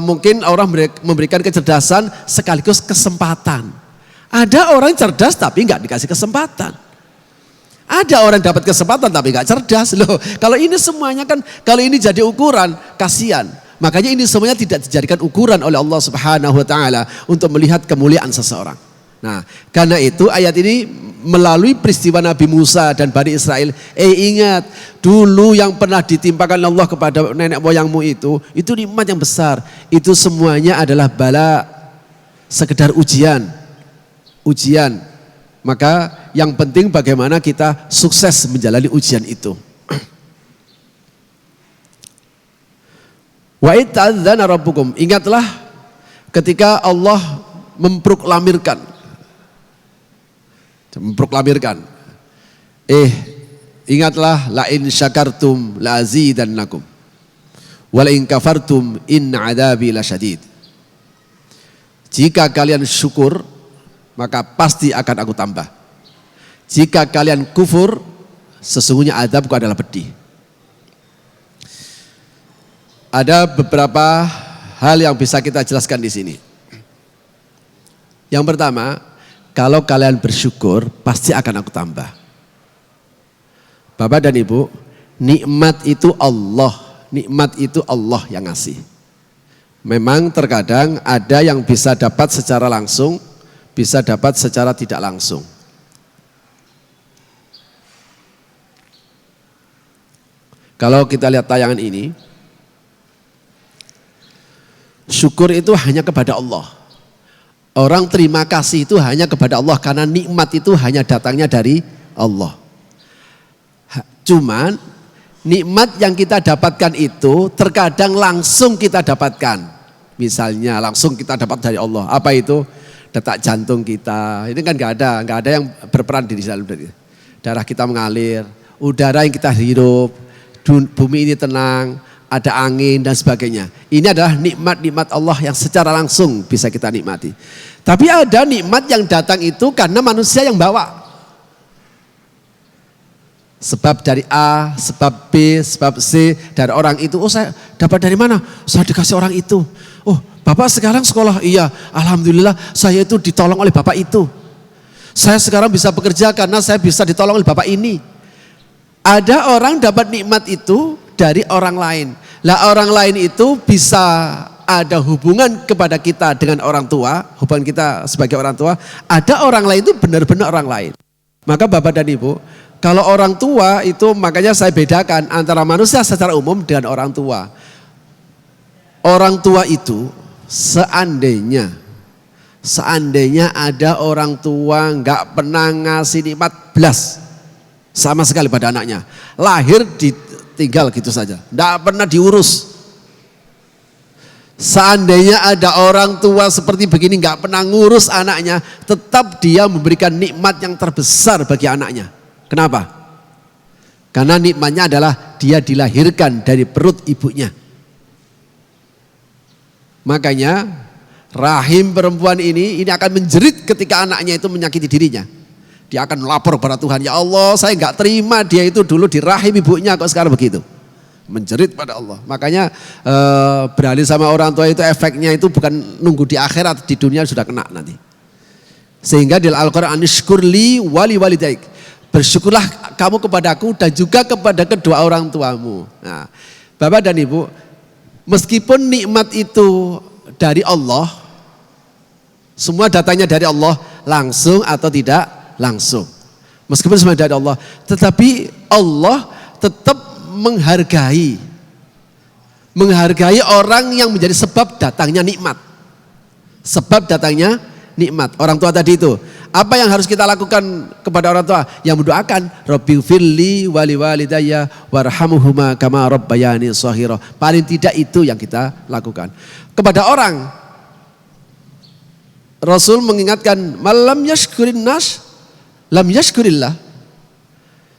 mungkin orang memberikan kecerdasan sekaligus kesempatan. Ada orang cerdas tapi nggak dikasih kesempatan. Ada orang dapat kesempatan tapi nggak cerdas loh. Kalau ini semuanya kan, kalau ini jadi ukuran, kasihan. Makanya ini semuanya tidak dijadikan ukuran oleh Allah Subhanahu Wa Taala untuk melihat kemuliaan seseorang. Nah, karena itu ayat ini melalui peristiwa Nabi Musa dan Bani Israel. Ingat, dulu yang pernah ditimpakan Allah kepada nenek moyangmu itu nikmat yang besar. Itu semuanya adalah bala, sekedar ujian. Maka yang penting bagaimana kita sukses menjalani ujian itu. Wa idzana rabbukum, ingatlah ketika Allah memproklamirkan, ingatlah la in syakartum la azidannakum wa la in kafartum in adabi lasyadid. Jika kalian syukur maka pasti akan aku tambah. Jika kalian kufur sesungguhnya azabku adalah pedih. Ada beberapa hal yang bisa kita jelaskan di sini. Yang pertama, kalau kalian bersyukur, pasti akan aku tambah. Bapak dan Ibu, nikmat itu Allah yang ngasih. Memang terkadang ada yang bisa dapat secara langsung, bisa dapat secara tidak langsung. Kalau kita lihat tayangan ini, syukur itu hanya kepada Allah. Orang terima kasih itu hanya kepada Allah karena nikmat itu hanya datangnya dari Allah. Cuman nikmat yang kita dapatkan itu terkadang langsung kita dapatkan. Misalnya langsung kita dapat dari Allah. Apa itu? Detak jantung kita. Ini kan nggak ada yang berperan di dalam diri. Darah kita mengalir, udara yang kita hirup, bumi ini tenang, ada angin dan sebagainya. Ini adalah nikmat-nikmat Allah yang secara langsung bisa kita nikmati. Tapi ada nikmat yang datang itu karena manusia yang bawa. Sebab dari A, sebab B, sebab C, dari orang itu. Oh, saya dapat dari mana? Saya dikasih orang itu. Oh, Bapak sekarang sekolah? Iya, alhamdulillah saya itu ditolong oleh Bapak itu. Saya sekarang bisa bekerja karena saya bisa ditolong oleh Bapak ini. Ada orang dapat nikmat itu dari orang lain. Lah orang lain itu bisa ada hubungan kepada kita dengan orang tua, hubungan kita sebagai orang tua. Ada orang lain itu benar-benar orang lain. Maka Bapak dan Ibu, kalau orang tua itu makanya saya bedakan antara manusia secara umum dengan orang tua. Orang tua itu seandainya ada orang tua nggak pernah ngasih nikmat belas sama sekali pada anaknya, lahir ditinggal gitu saja, nggak pernah diurus. Seandainya ada orang tua seperti begini nggak pernah ngurus anaknya, tetap dia memberikan nikmat yang terbesar bagi anaknya. Kenapa? Karena nikmatnya adalah dia dilahirkan dari perut ibunya. Makanya rahim perempuan ini akan menjerit ketika anaknya itu menyakiti dirinya. Dia akan melapor kepada Tuhan, ya Allah saya nggak terima dia itu dulu di rahim ibunya kok sekarang begitu. Menjerit pada Allah. Makanya beralih sama orang tua itu efeknya itu bukan nunggu di akhirat, di dunia sudah kena nanti. Sehingga di Al-Quran anishkurli wali walidaik, bersyukurlah kamu kepadaku dan juga kepada kedua orang tuamu. Nah, Bapak dan Ibu, meskipun nikmat itu dari Allah, semua datanya dari Allah, langsung atau tidak langsung. Meskipun semua dari Allah, tetapi Allah tetap menghargai orang yang menjadi sebab datangnya nikmat. Sebab datangnya nikmat. Orang tua tadi itu, apa yang harus kita lakukan kepada orang tua? Yang mendoakan, Rabbighfirli wali walidayya warhamhuma kama rabbayani shaghira. Paling tidak itu yang kita lakukan. Kepada orang, Rasul mengingatkan, malam yashkurin nas lam yashkurillah.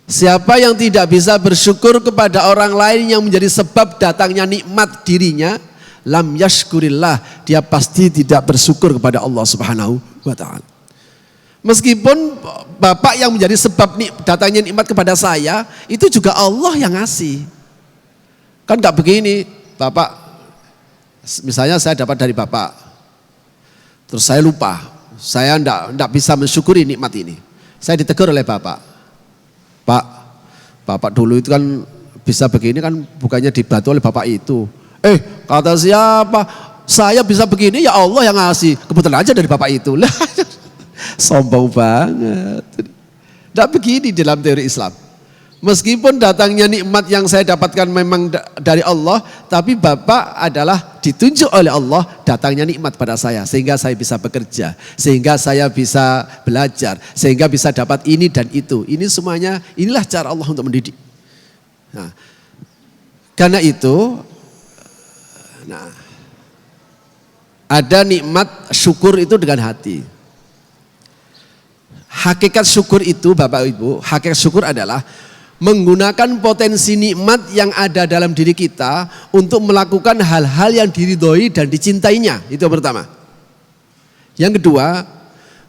Siapa yang tidak bisa bersyukur kepada orang lain yang menjadi sebab datangnya nikmat dirinya, lam yashkurillah, dia pasti tidak bersyukur kepada Allah Subhanahu wa taala. Meskipun bapak yang menjadi sebab datangnya nikmat kepada saya, itu juga Allah yang ngasih. Kan nggak begini, bapak, misalnya saya dapat dari bapak, terus saya lupa, saya nggak bisa mensyukuri nikmat ini. Saya ditegur oleh bapak, Pak, bapak dulu itu kan bisa begini kan bukannya dibantu oleh bapak itu. Kata siapa? Saya bisa begini ya Allah yang ngasih, kebetulan aja dari bapak itu. Lah, sombong banget. Tidak begini dalam teori Islam. Meskipun datangnya nikmat yang saya dapatkan memang dari Allah, tapi bapak adalah ditunjuk oleh Allah datangnya nikmat pada saya. Sehingga saya bisa bekerja, sehingga saya bisa belajar, sehingga bisa dapat ini dan itu. Ini semuanya, inilah cara Allah untuk mendidik. Nah, karena itu, ada nikmat syukur itu dengan hati. Hakikat syukur itu Bapak Ibu, hakikat syukur adalah menggunakan potensi nikmat yang ada dalam diri kita untuk melakukan hal-hal yang diridhoi dan dicintainya. Itu yang pertama. Yang kedua,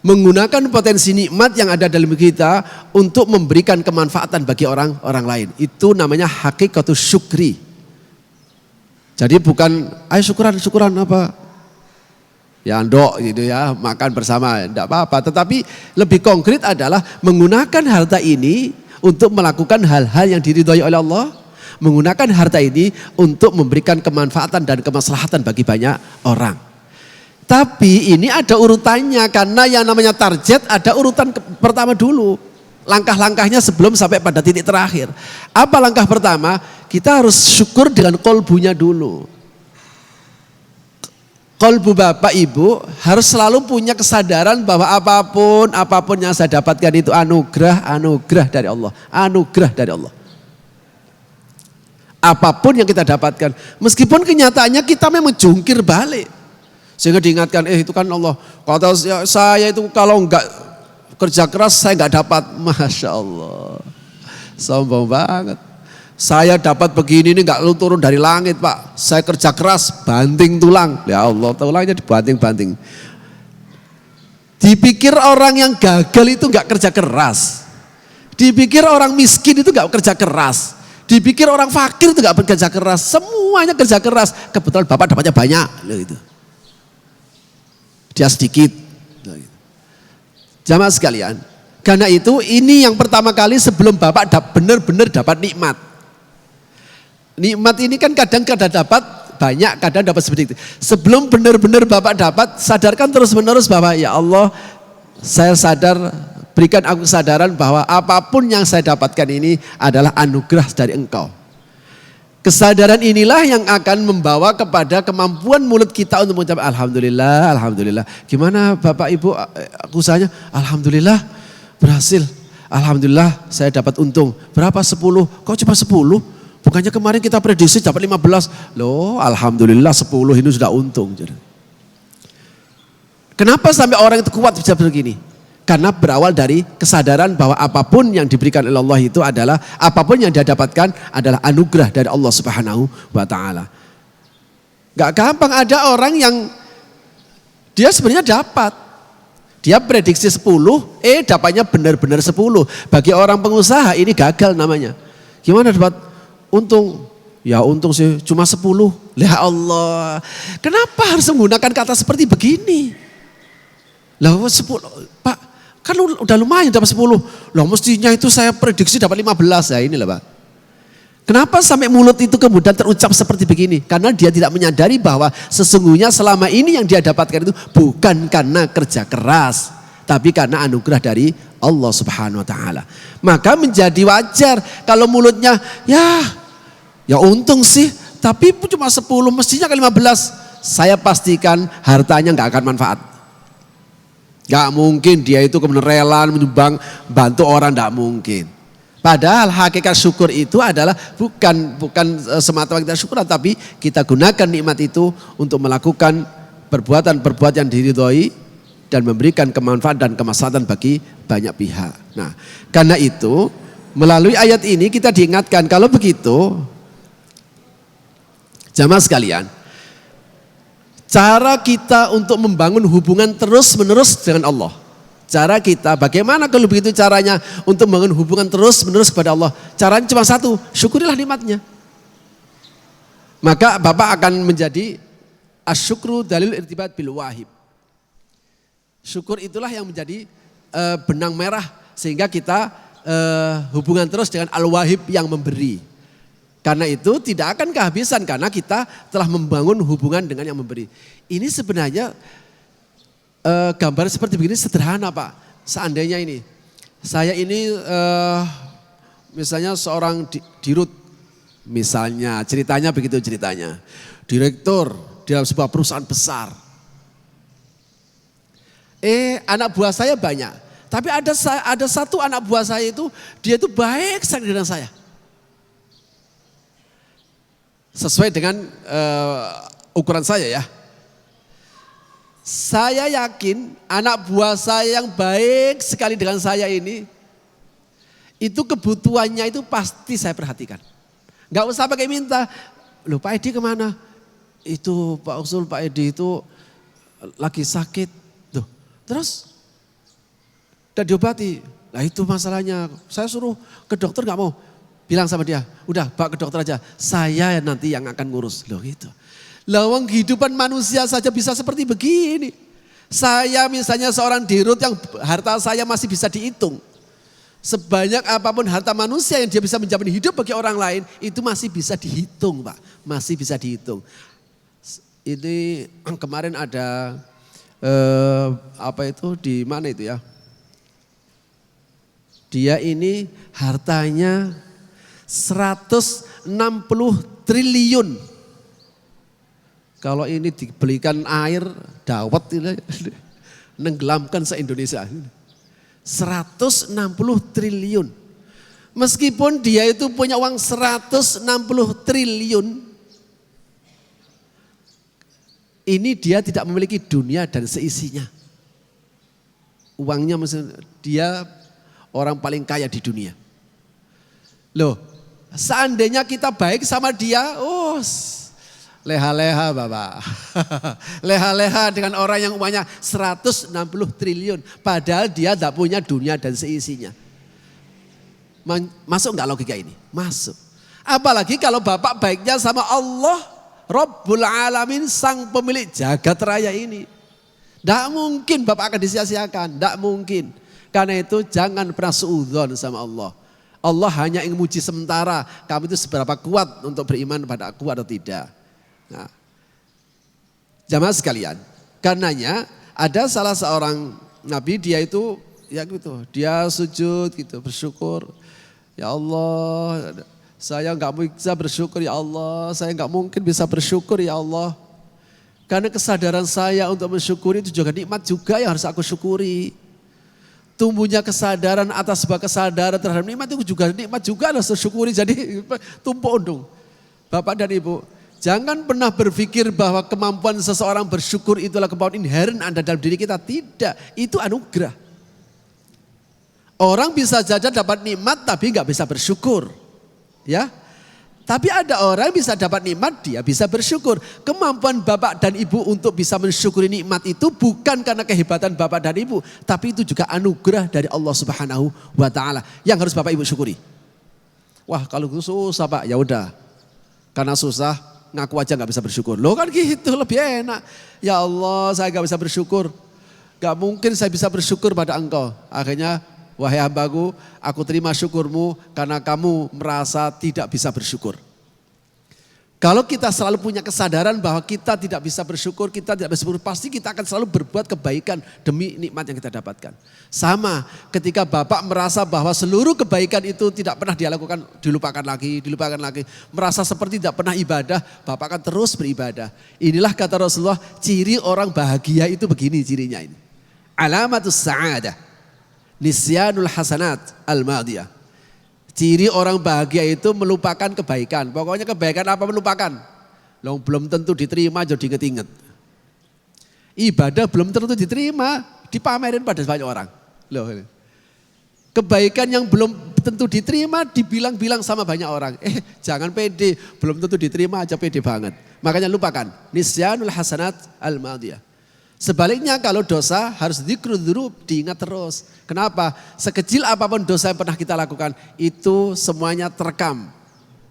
menggunakan potensi nikmat yang ada dalam diri kita untuk memberikan kemanfaatan bagi orang lain. Itu namanya hakikatus syukri. Jadi bukan, ayo syukuran apa? Ya andok gitu ya, makan bersama, enggak apa-apa. Tetapi lebih konkret adalah menggunakan harta ini untuk melakukan hal-hal yang diridhoi oleh Allah. Menggunakan harta ini untuk memberikan kemanfaatan dan kemaslahatan bagi banyak orang. Tapi ini ada urutannya, karena yang namanya target ada urutan pertama dulu. Langkah-langkahnya sebelum sampai pada titik terakhir. Apa langkah pertama? Kita harus syukur dengan kolbunya dulu. Kolbu Bapak Ibu harus selalu punya kesadaran bahwa apapun yang saya dapatkan itu anugerah dari Allah. Anugerah dari Allah. Apapun yang kita dapatkan, meskipun kenyataannya kita memang jungkir balik. Sehingga diingatkan, itu kan Allah. Kata saya itu kalau enggak kerja keras saya enggak dapat. Masya Allah. Sombong banget. Saya dapat begini ini enggak turun dari langit Pak. Saya kerja keras, banting tulang. Ya Allah, tulangnya dibanting-banting. Dipikir orang yang gagal itu enggak kerja keras. Dipikir orang miskin itu enggak kerja keras. Dipikir orang fakir itu enggak bekerja keras. Semuanya kerja keras. Kebetulan Bapak dapatnya banyak. Gitu. Dia sedikit. Jamaah sekalian. Karena itu ini yang pertama kali sebelum Bapak benar-benar dapat nikmat. Nikmat ini kan kadang-kadang dapat banyak, kadang dapat sedikit. Sebelum benar-benar Bapak dapat, sadarkan terus-menerus bahwa ya Allah, saya sadar, berikan aku kesadaran bahwa apapun yang saya dapatkan ini adalah anugerah dari Engkau. Kesadaran inilah yang akan membawa kepada kemampuan mulut kita untuk mengucapkan Alhamdulillah, Alhamdulillah. Gimana Bapak Ibu usahanya? Alhamdulillah berhasil. Alhamdulillah saya dapat untung. Berapa? 10. Kok cuma 10? Bukannya kemarin kita prediksi dapat 15. Loh, alhamdulillah 10 ini sudah untung. Kenapa sampai orang itu kuat bisa begini? Karena berawal dari kesadaran bahwa apapun yang diberikan oleh Allah itu adalah, apapun yang dia dapatkan adalah anugerah dari Allah Subhanahu wa taala. Gak gampang ada orang yang dia sebenarnya dapat. Dia prediksi 10, dapatnya benar-benar 10. Bagi orang pengusaha ini gagal namanya. Gimana dapat untung? Ya untung sih cuma 10. Ya Allah. Kenapa harus menggunakan kata seperti begini? Lah 10, Pak, kan udah lumayan dapat 10. Loh mestinya itu saya prediksi dapat 15. Ya inilah Pak. Kenapa sampai mulut itu kemudian terucap seperti begini? Karena dia tidak menyadari bahwa sesungguhnya selama ini yang dia dapatkan itu bukan karena kerja keras, tapi karena anugerah dari Allah Subhanahu wa taala. Maka menjadi wajar kalau mulutnya ya untung sih, tapi cuma 10, mestinya ke 15. Saya pastikan hartanya nggak akan manfaat. Nggak mungkin dia itu kemudian rela menyumbang, bantu orang, nggak mungkin. Padahal hakikat syukur itu adalah bukan semata-mata kita syukur, tapi kita gunakan nikmat itu untuk melakukan perbuatan-perbuatan yang diridhoi dan memberikan kemanfaatan dan kemaslahatan bagi banyak pihak. Nah, karena itu melalui ayat ini kita diingatkan kalau begitu, jamaah sekalian, cara kita untuk membangun hubungan terus-menerus dengan Allah, Cara kita, bagaimana kalau begitu caranya untuk membangun hubungan terus-menerus kepada Allah? Caranya cuma satu, syukurilah nikmatnya. Maka Bapak akan menjadi asyukru dalil irtibat bil wahib. Syukur itulah yang menjadi benang merah sehingga kita hubungan terus dengan al-wahib yang memberi. Karena itu tidak akan kehabisan karena kita telah membangun hubungan dengan yang memberi. Ini sebenarnya gambar seperti begini sederhana Pak. Seandainya ini, saya ini misalnya seorang dirut, misalnya ceritanya begitu ceritanya. Direktur dalam sebuah perusahaan besar. Anak buah saya banyak. Tapi ada satu anak buah saya itu, dia itu baik sekali dengan saya. Sesuai dengan ukuran saya ya. Saya yakin anak buah saya yang baik sekali dengan saya ini, itu kebutuhannya itu pasti saya perhatikan. Gak usah pakai minta, loh Pak Edi kemana? Itu Pak Usul, Pak Edi itu lagi sakit. Tuh, terus udah diobati. Nah itu masalahnya, saya suruh ke dokter gak mau. Bilang sama dia, udah bawa ke dokter aja, saya nanti yang akan ngurus. Loh gitu. Lawang kehidupan manusia saja bisa seperti begini. Saya misalnya seorang dirut yang harta saya masih bisa dihitung. Sebanyak apapun harta manusia yang dia bisa menjamin hidup bagi orang lain, itu masih bisa dihitung Pak. Masih bisa dihitung. Ini kemarin ada di mana itu ya. Dia ini hartanya 160 triliun. Kalau ini dibelikan air, dawet nenggelamkan se-Indonesia. 160 triliun. Meskipun dia itu punya uang 160 triliun, ini dia tidak memiliki dunia dan seisinya. Uangnya dia orang paling kaya di dunia. Loh, seandainya kita baik sama dia, leha-leha Bapak. Leha-leha dengan orang yang uangnya 160 triliun. Padahal dia tidak punya dunia dan seisinya. Masuk enggak logika ini? Masuk. Apalagi kalau Bapak baiknya sama Allah, Rabbul Alamin, sang pemilik jagat raya ini. Tidak mungkin Bapak akan disia-siakan. Tidak mungkin. Karena itu jangan pernah suudzon sama Allah. Allah hanya ingin muji sementara. Kamu itu seberapa kuat untuk beriman pada aku atau tidak. Nah, jamaah sekalian, karenanya ada salah seorang nabi, dia itu ya gitu, dia sujud gitu, bersyukur. Ya Allah, saya nggak bisa bersyukur ya Allah, saya nggak mungkin bisa bersyukur ya Allah. Karena kesadaran saya untuk mensyukuri itu juga nikmat juga yang harus aku syukuri. Tumbuhnya kesadaran atas sebuah kesadaran terhadap nikmat itu juga nikmat juga harus disyukuri. Jadi tumpuk undung. Bapak dan Ibu, jangan pernah berpikir bahwa kemampuan seseorang bersyukur itulah kemampuan inherent ada dalam diri kita. Tidak, itu anugerah. Orang bisa saja dapat nikmat tapi nggak bisa bersyukur. Ya, tapi ada orang bisa dapat nikmat, dia bisa bersyukur. Kemampuan Bapak dan Ibu untuk bisa mensyukuri nikmat itu bukan karena kehebatan Bapak dan Ibu, tapi itu juga anugerah dari Allah Subhanahu wa taala yang harus Bapak Ibu syukuri. Wah, kalau itu susah Pak, ya udah. Karena susah, ngaku aja nggak bisa bersyukur. Loh kan gitu, lebih enak. Ya Allah, saya nggak bisa bersyukur. Gak mungkin saya bisa bersyukur pada Engkau. Akhirnya, wahai hambaku, aku terima syukurmu karena kamu merasa tidak bisa bersyukur. Kalau kita selalu punya kesadaran bahwa kita tidak bisa bersyukur, kita tidak bisa bersyukur, pasti kita akan selalu berbuat kebaikan demi nikmat yang kita dapatkan. Sama ketika Bapak merasa bahwa seluruh kebaikan itu tidak pernah dia lakukan, dilupakan lagi. Merasa seperti tidak pernah ibadah, Bapak akan terus beribadah. Inilah kata Rasulullah, ciri orang bahagia itu begini cirinya ini. Alamatus sa'adah, nisyanul hasanat al-madiyah. Ciri orang bahagia itu melupakan kebaikan. Pokoknya kebaikan apa melupakan. Loh, belum tentu diterima jadi inget-inget. Ibadah belum tentu diterima, dipamerin pada banyak orang. Loh, kebaikan yang belum tentu diterima dibilang-bilang sama banyak orang. Jangan pede, belum tentu diterima aja pede banget. Makanya lupakan. Nisyanul hasanat al-madiyah. Sebaliknya kalau dosa harus dzikrul, diingat terus. Kenapa? Sekecil apapun dosa yang pernah kita lakukan, itu semuanya terekam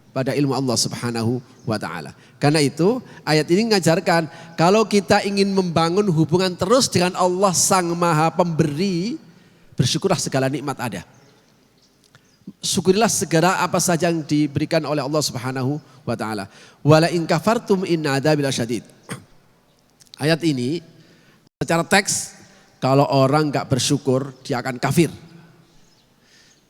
pada ilmu Allah Subhanahu wa ta'ala. Karena itu ayat ini mengajarkan kalau kita ingin membangun hubungan terus dengan Allah Sang Maha Pemberi, bersyukurlah segala nikmat ada. Syukurilah segala apa saja yang diberikan oleh Allah Subhanahu wa ta'ala. Wala in kafartum inna adzabi lasyadid. Ayat ini secara teks kalau orang enggak bersyukur dia akan kafir.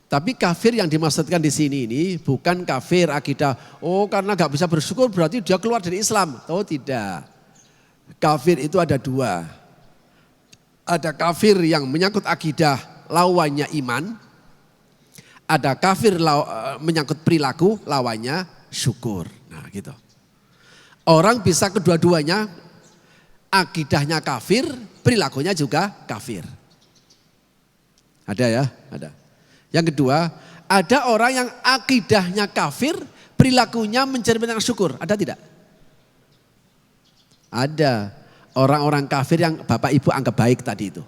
Tapi kafir yang dimaksudkan di sini ini bukan kafir akidah. Oh, karena enggak bisa bersyukur berarti dia keluar dari Islam. Oh, tidak. Kafir itu ada dua. Ada kafir yang menyangkut akidah, lawannya iman. Ada kafir menyangkut perilaku, lawannya syukur. Nah, gitu. Orang bisa kedua-duanya, akidahnya kafir, perilakunya juga kafir. Ada ya? Ada. Yang kedua, ada orang yang akidahnya kafir, perilakunya mencerminkan syukur. Ada tidak? Ada. Orang-orang kafir yang Bapak Ibu anggap baik tadi itu.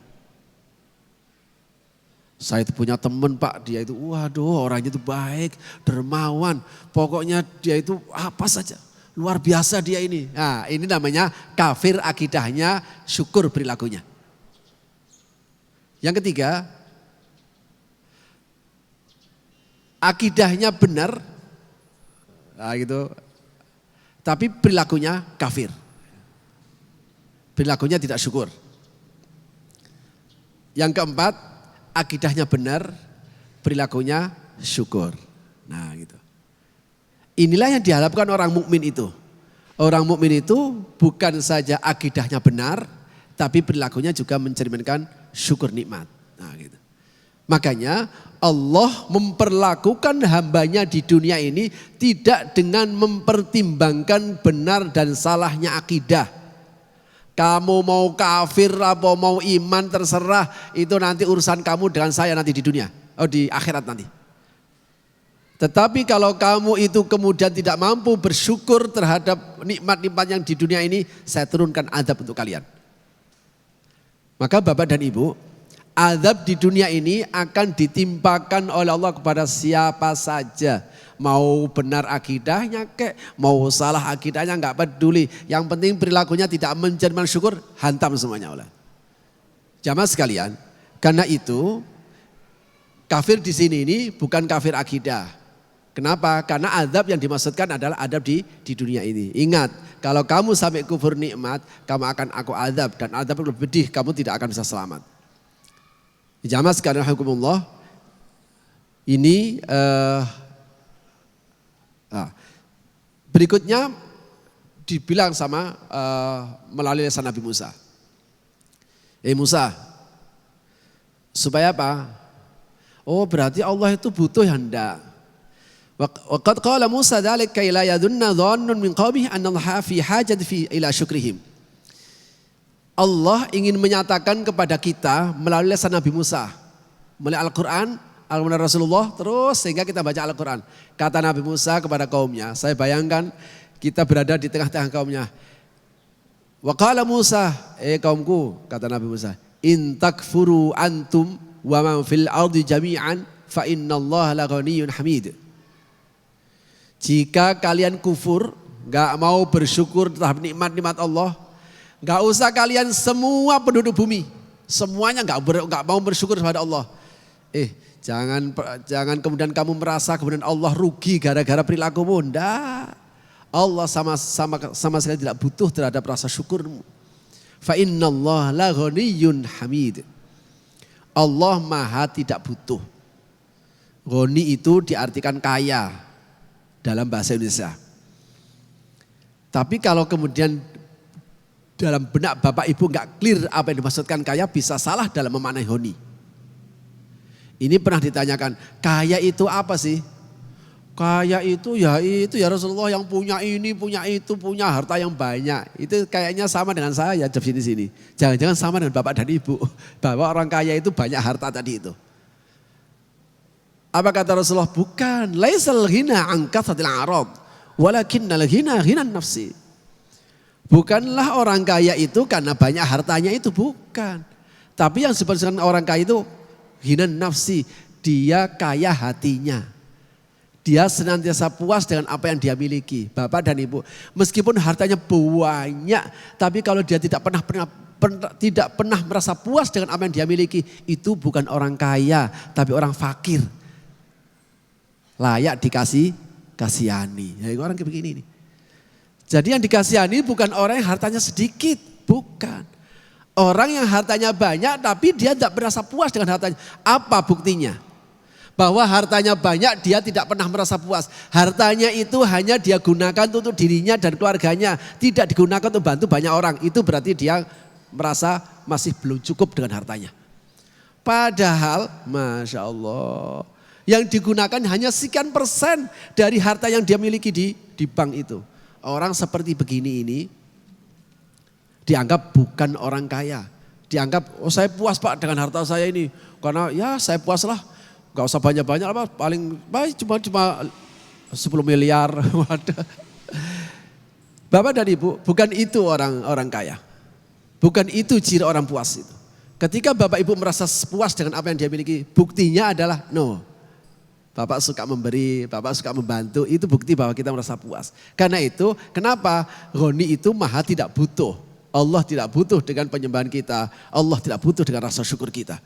Saya itu punya teman Pak, dia itu waduh orangnya itu baik, dermawan. Pokoknya dia itu apa saja, luar biasa dia ini. Nah ini namanya kafir akidahnya, syukur perilakunya. Yang ketiga, akidahnya benar, nah gitu, tapi perilakunya kafir. Perilakunya tidak syukur. Yang keempat, akidahnya benar, perilakunya syukur. Nah gitu. Inilah yang diharapkan orang mukmin itu. Orang mukmin itu bukan saja akidahnya benar, tapi perilakunya juga mencerminkan syukur nikmat. Nah gitu. Makanya Allah memperlakukan hambanya di dunia ini tidak dengan mempertimbangkan benar dan salahnya akidah. Kamu mau kafir apa mau iman terserah, itu nanti urusan kamu dengan saya nanti di dunia, di akhirat nanti. Tetapi kalau kamu itu kemudian tidak mampu bersyukur terhadap nikmat-nikmat yang di dunia ini, saya turunkan azab untuk kalian. Maka Bapak dan Ibu, azab di dunia ini akan ditimpakan oleh Allah kepada siapa saja. Mau benar akidahnya kek, mau salah akidahnya enggak peduli. Yang penting perilakunya tidak mencerminkan syukur, hantam semuanya oleh. Jamaah sekalian, karena itu kafir di sini ini bukan kafir akidah. Kenapa? Karena azab yang dimaksudkan adalah azab di dunia ini. Ingat, kalau kamu sampai kufur nikmat, kamu akan aku azab dan azab lebih pedih, kamu tidak akan bisa selamat. Jamaah sekalian rahimakumullah, ini berikutnya dibilang sama melalui lisan Nabi Musa. Musa, supaya apa? Oh berarti Allah itu butuh ya enggak. Waqad qala Musa dzalika ila yadunna dhannun min qawmihi anna Allah fi hajat fi ila syukrihim. Allah ingin menyatakan kepada kita melalui lisan Nabi Musa, melalui Al-Quran, Al-Quran Rasulullah, terus sehingga kita baca Al-Quran. Kata Nabi Musa kepada kaumnya, saya bayangkan kita berada di tengah-tengah kaumnya. Wa qala Musa, kaumku, kata Nabi Musa, in takfuru antum wa man fil ardi jami'an fa innallaha laghaniyyun hamid. Jika kalian kufur, enggak mau bersyukur terhadap nikmat-nikmat Allah, enggak usah kalian semua penduduk bumi, semuanya enggak mau bersyukur kepada Allah. Jangan kemudian kamu merasa kemudian Allah rugi gara-gara perilakumu. Enggak. Allah sama sekali tidak butuh terhadap rasa syukurmu. Fa innallaha laghaniyyun hamid. Allah maha tidak butuh. Ghani itu diartikan kaya dalam bahasa Indonesia. Tapi kalau kemudian dalam benak Bapak Ibu enggak clear apa yang dimaksudkan kaya, bisa salah dalam memaknai ghani. Ini pernah ditanyakan, kaya itu apa sih? Kaya itu ya Rasulullah yang punya ini, punya itu, punya harta yang banyak. Itu kayaknya sama dengan saya di sini. Jangan-jangan sama dengan Bapak dan Ibu. Bahwa orang kaya itu banyak harta tadi itu. Apa kata Rasulullah? Bukan. Laisal ghina an kathratil a'rad, walakinnal ghina ghinan nafsi. Bukanlah orang kaya itu karena banyak hartanya, itu bukan. Tapi yang disebutkan orang kaya itu ghinan nafsi, dia kaya hatinya. Dia senantiasa puas dengan apa yang dia miliki. Bapak dan Ibu, meskipun hartanya banyak, tapi kalau dia tidak pernah merasa puas dengan apa yang dia miliki, itu bukan orang kaya, tapi orang fakir. Layak kasihani. Ya, orang kayak begini nih. Jadi yang dikasihani bukan orang yang hartanya sedikit, bukan. Orang yang hartanya banyak tapi dia tidak merasa puas dengan hartanya. Apa buktinya? Bahwa hartanya banyak dia tidak pernah merasa puas. Hartanya itu hanya dia gunakan untuk dirinya dan keluarganya. Tidak digunakan untuk bantu banyak orang. Itu berarti dia merasa masih belum cukup dengan hartanya. Padahal Masya Allah, yang digunakan hanya sekian persen dari harta yang dia miliki di bank itu. Orang seperti begini ini dianggap bukan orang kaya. Dianggap, oh saya puas Pak dengan harta saya ini. Karena ya saya puas lah. Gak usah banyak-banyak apa, paling baik cuma 10 miliar. Bapak dan Ibu, bukan itu orang kaya. Bukan itu ciri orang puas itu. Ketika Bapak Ibu merasa puas dengan apa yang dia miliki, buktinya adalah Bapak suka memberi, Bapak suka membantu, itu bukti bahwa kita merasa puas. Karena itu, kenapa Ghani itu maha tidak butuh. Allah tidak butuh dengan penyembahan kita, Allah tidak butuh dengan rasa syukur kita.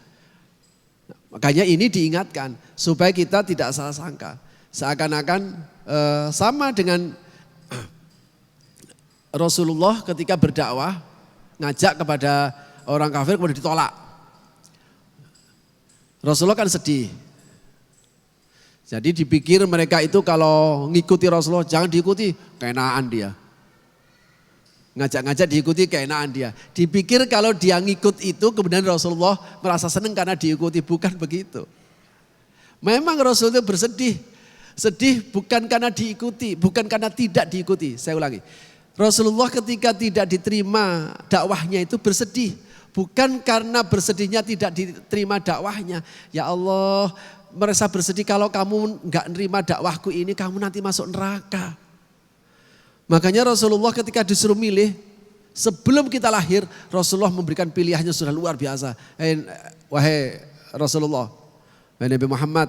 Makanya ini diingatkan supaya kita tidak salah sangka. Seakan-akan sama dengan Rasulullah ketika berdakwah, ngajak kepada orang kafir kemudian ditolak. Rasulullah kan sedih. Jadi dipikir mereka itu kalau ngikuti Rasulullah jangan diikuti, keenaan dia. Ngajak-ngajak diikuti keenaan dia. Dipikir kalau dia ngikut itu kemudian Rasulullah merasa senang karena diikuti. Bukan begitu. Memang Rasulullah bersedih. Sedih bukan karena diikuti, bukan karena tidak diikuti. Saya ulangi. Rasulullah ketika tidak diterima dakwahnya itu bersedih. Bukan karena bersedihnya tidak diterima dakwahnya. Ya Allah, merasa bersedih kalau kamu enggak nerima dakwahku ini, kamu nanti masuk neraka. Makanya Rasulullah ketika disuruh milih, sebelum kita lahir, Rasulullah memberikan pilihannya sudah luar biasa. Wahai Rasulullah, wahai Nabi Muhammad,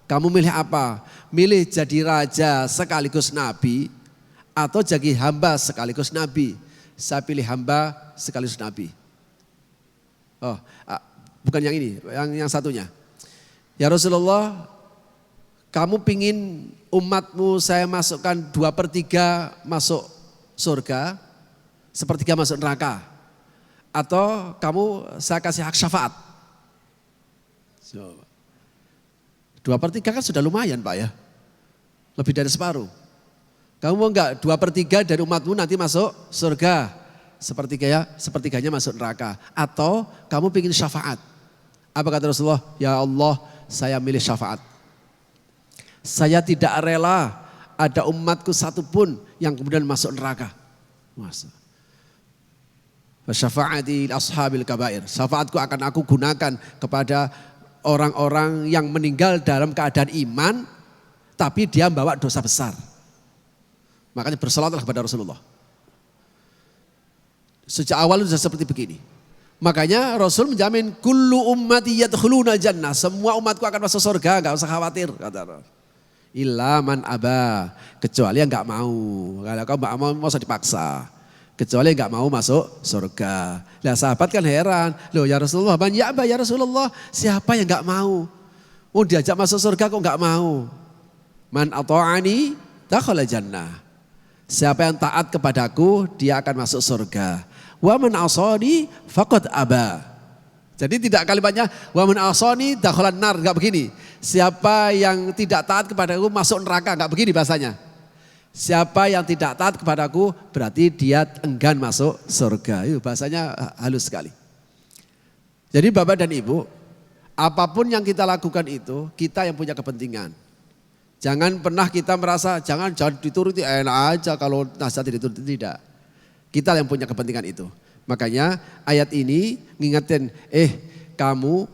kamu milih apa? Milih jadi raja sekaligus nabi atau jadi hamba sekaligus nabi? Saya pilih hamba sekaligus nabi. Oh, bukan yang ini, yang satunya. Ya Rasulullah, kamu pingin umatmu saya masukkan 2/3 masuk surga, 1/3 masuk neraka. Atau kamu saya kasih hak syafaat. 2/3 kan sudah lumayan Pak ya. Lebih dari separuh. Kamu mau enggak 2/3 dari umatmu nanti masuk surga, 1/3-nya masuk neraka. Atau kamu pingin syafaat. Apa kata Rasulullah? Ya Allah, saya milih syafaat. Saya tidak rela ada umatku satupun yang kemudian masuk neraka. Syafaati ashabil kabair. Syafaatku akan aku gunakan kepada orang-orang yang meninggal dalam keadaan iman, tapi dia membawa dosa besar. Makanya bersolatlah kepada Rasulullah. Sejak awal sudah seperti begini. Makanya Rasul menjamin kullu ummati yadkhuluna jannah. Semua umatku akan masuk surga, enggak usah khawatir, kata Rasul. Illa man aba, kecuali yang enggak mau. Kalau kau enggak mau usah dipaksa. Kecuali enggak mau masuk surga. Lah sahabat kan heran, loh ya Rasulullah, man ya aba ya Rasulullah, siapa yang enggak mau? Oh diajak masuk surga kok enggak mau? Man ata'ani dakhala jannah. Siapa yang taat kepadaku, dia akan masuk surga. Wa man asani faqad aba. Jadi tidak kalimatnya wa man asani dakhalan nar, enggak begini. Siapa yang tidak taat kepadaku masuk neraka, enggak begini bahasanya. Siapa yang tidak taat kepadaku berarti dia enggan masuk surga. Itu bahasanya halus sekali. Jadi Bapak dan Ibu, apapun yang kita lakukan itu kita yang punya kepentingan. Jangan pernah kita merasa jangan dituruti, enak aja kalau nasihat dituruti, tidak. Kita yang punya kepentingan itu. Makanya ayat ini ngingetin, kamu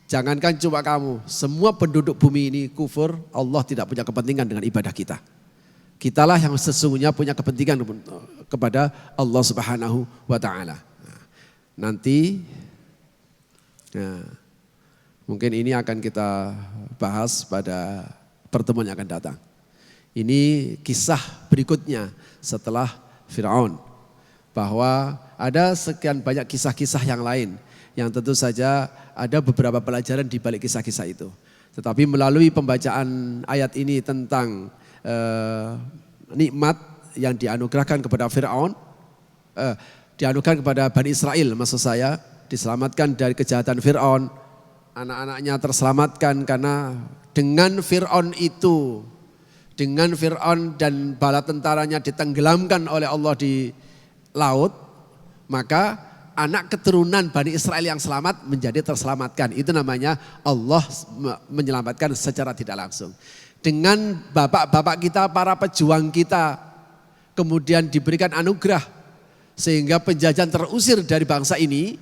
jangankan cuma kamu, semua penduduk bumi ini kufur, Allah tidak punya kepentingan dengan ibadah kita. Kitalah yang sesungguhnya punya kepentingan kepada Allah Subhanahu wa taala. Nanti mungkin ini akan kita bahas pada pertemuan yang akan datang. Ini kisah berikutnya setelah Fir'aun. Bahwa ada sekian banyak kisah-kisah yang lain yang tentu saja ada beberapa pelajaran di balik kisah-kisah itu. Tetapi melalui pembacaan ayat ini tentang nikmat yang dianugerahkan kepada Fir'aun, dianugerahkan kepada Bani Israel, maksud saya diselamatkan dari kejahatan Fir'aun, anak-anaknya terselamatkan karena dengan Fir'aun itu, dengan Fir'aun dan bala tentaranya ditenggelamkan oleh Allah di laut, maka anak keturunan Bani Israel yang selamat menjadi terselamatkan. Itu namanya Allah menyelamatkan secara tidak langsung. Dengan bapak-bapak kita, para pejuang kita, kemudian diberikan anugerah sehingga penjajahan terusir dari bangsa ini,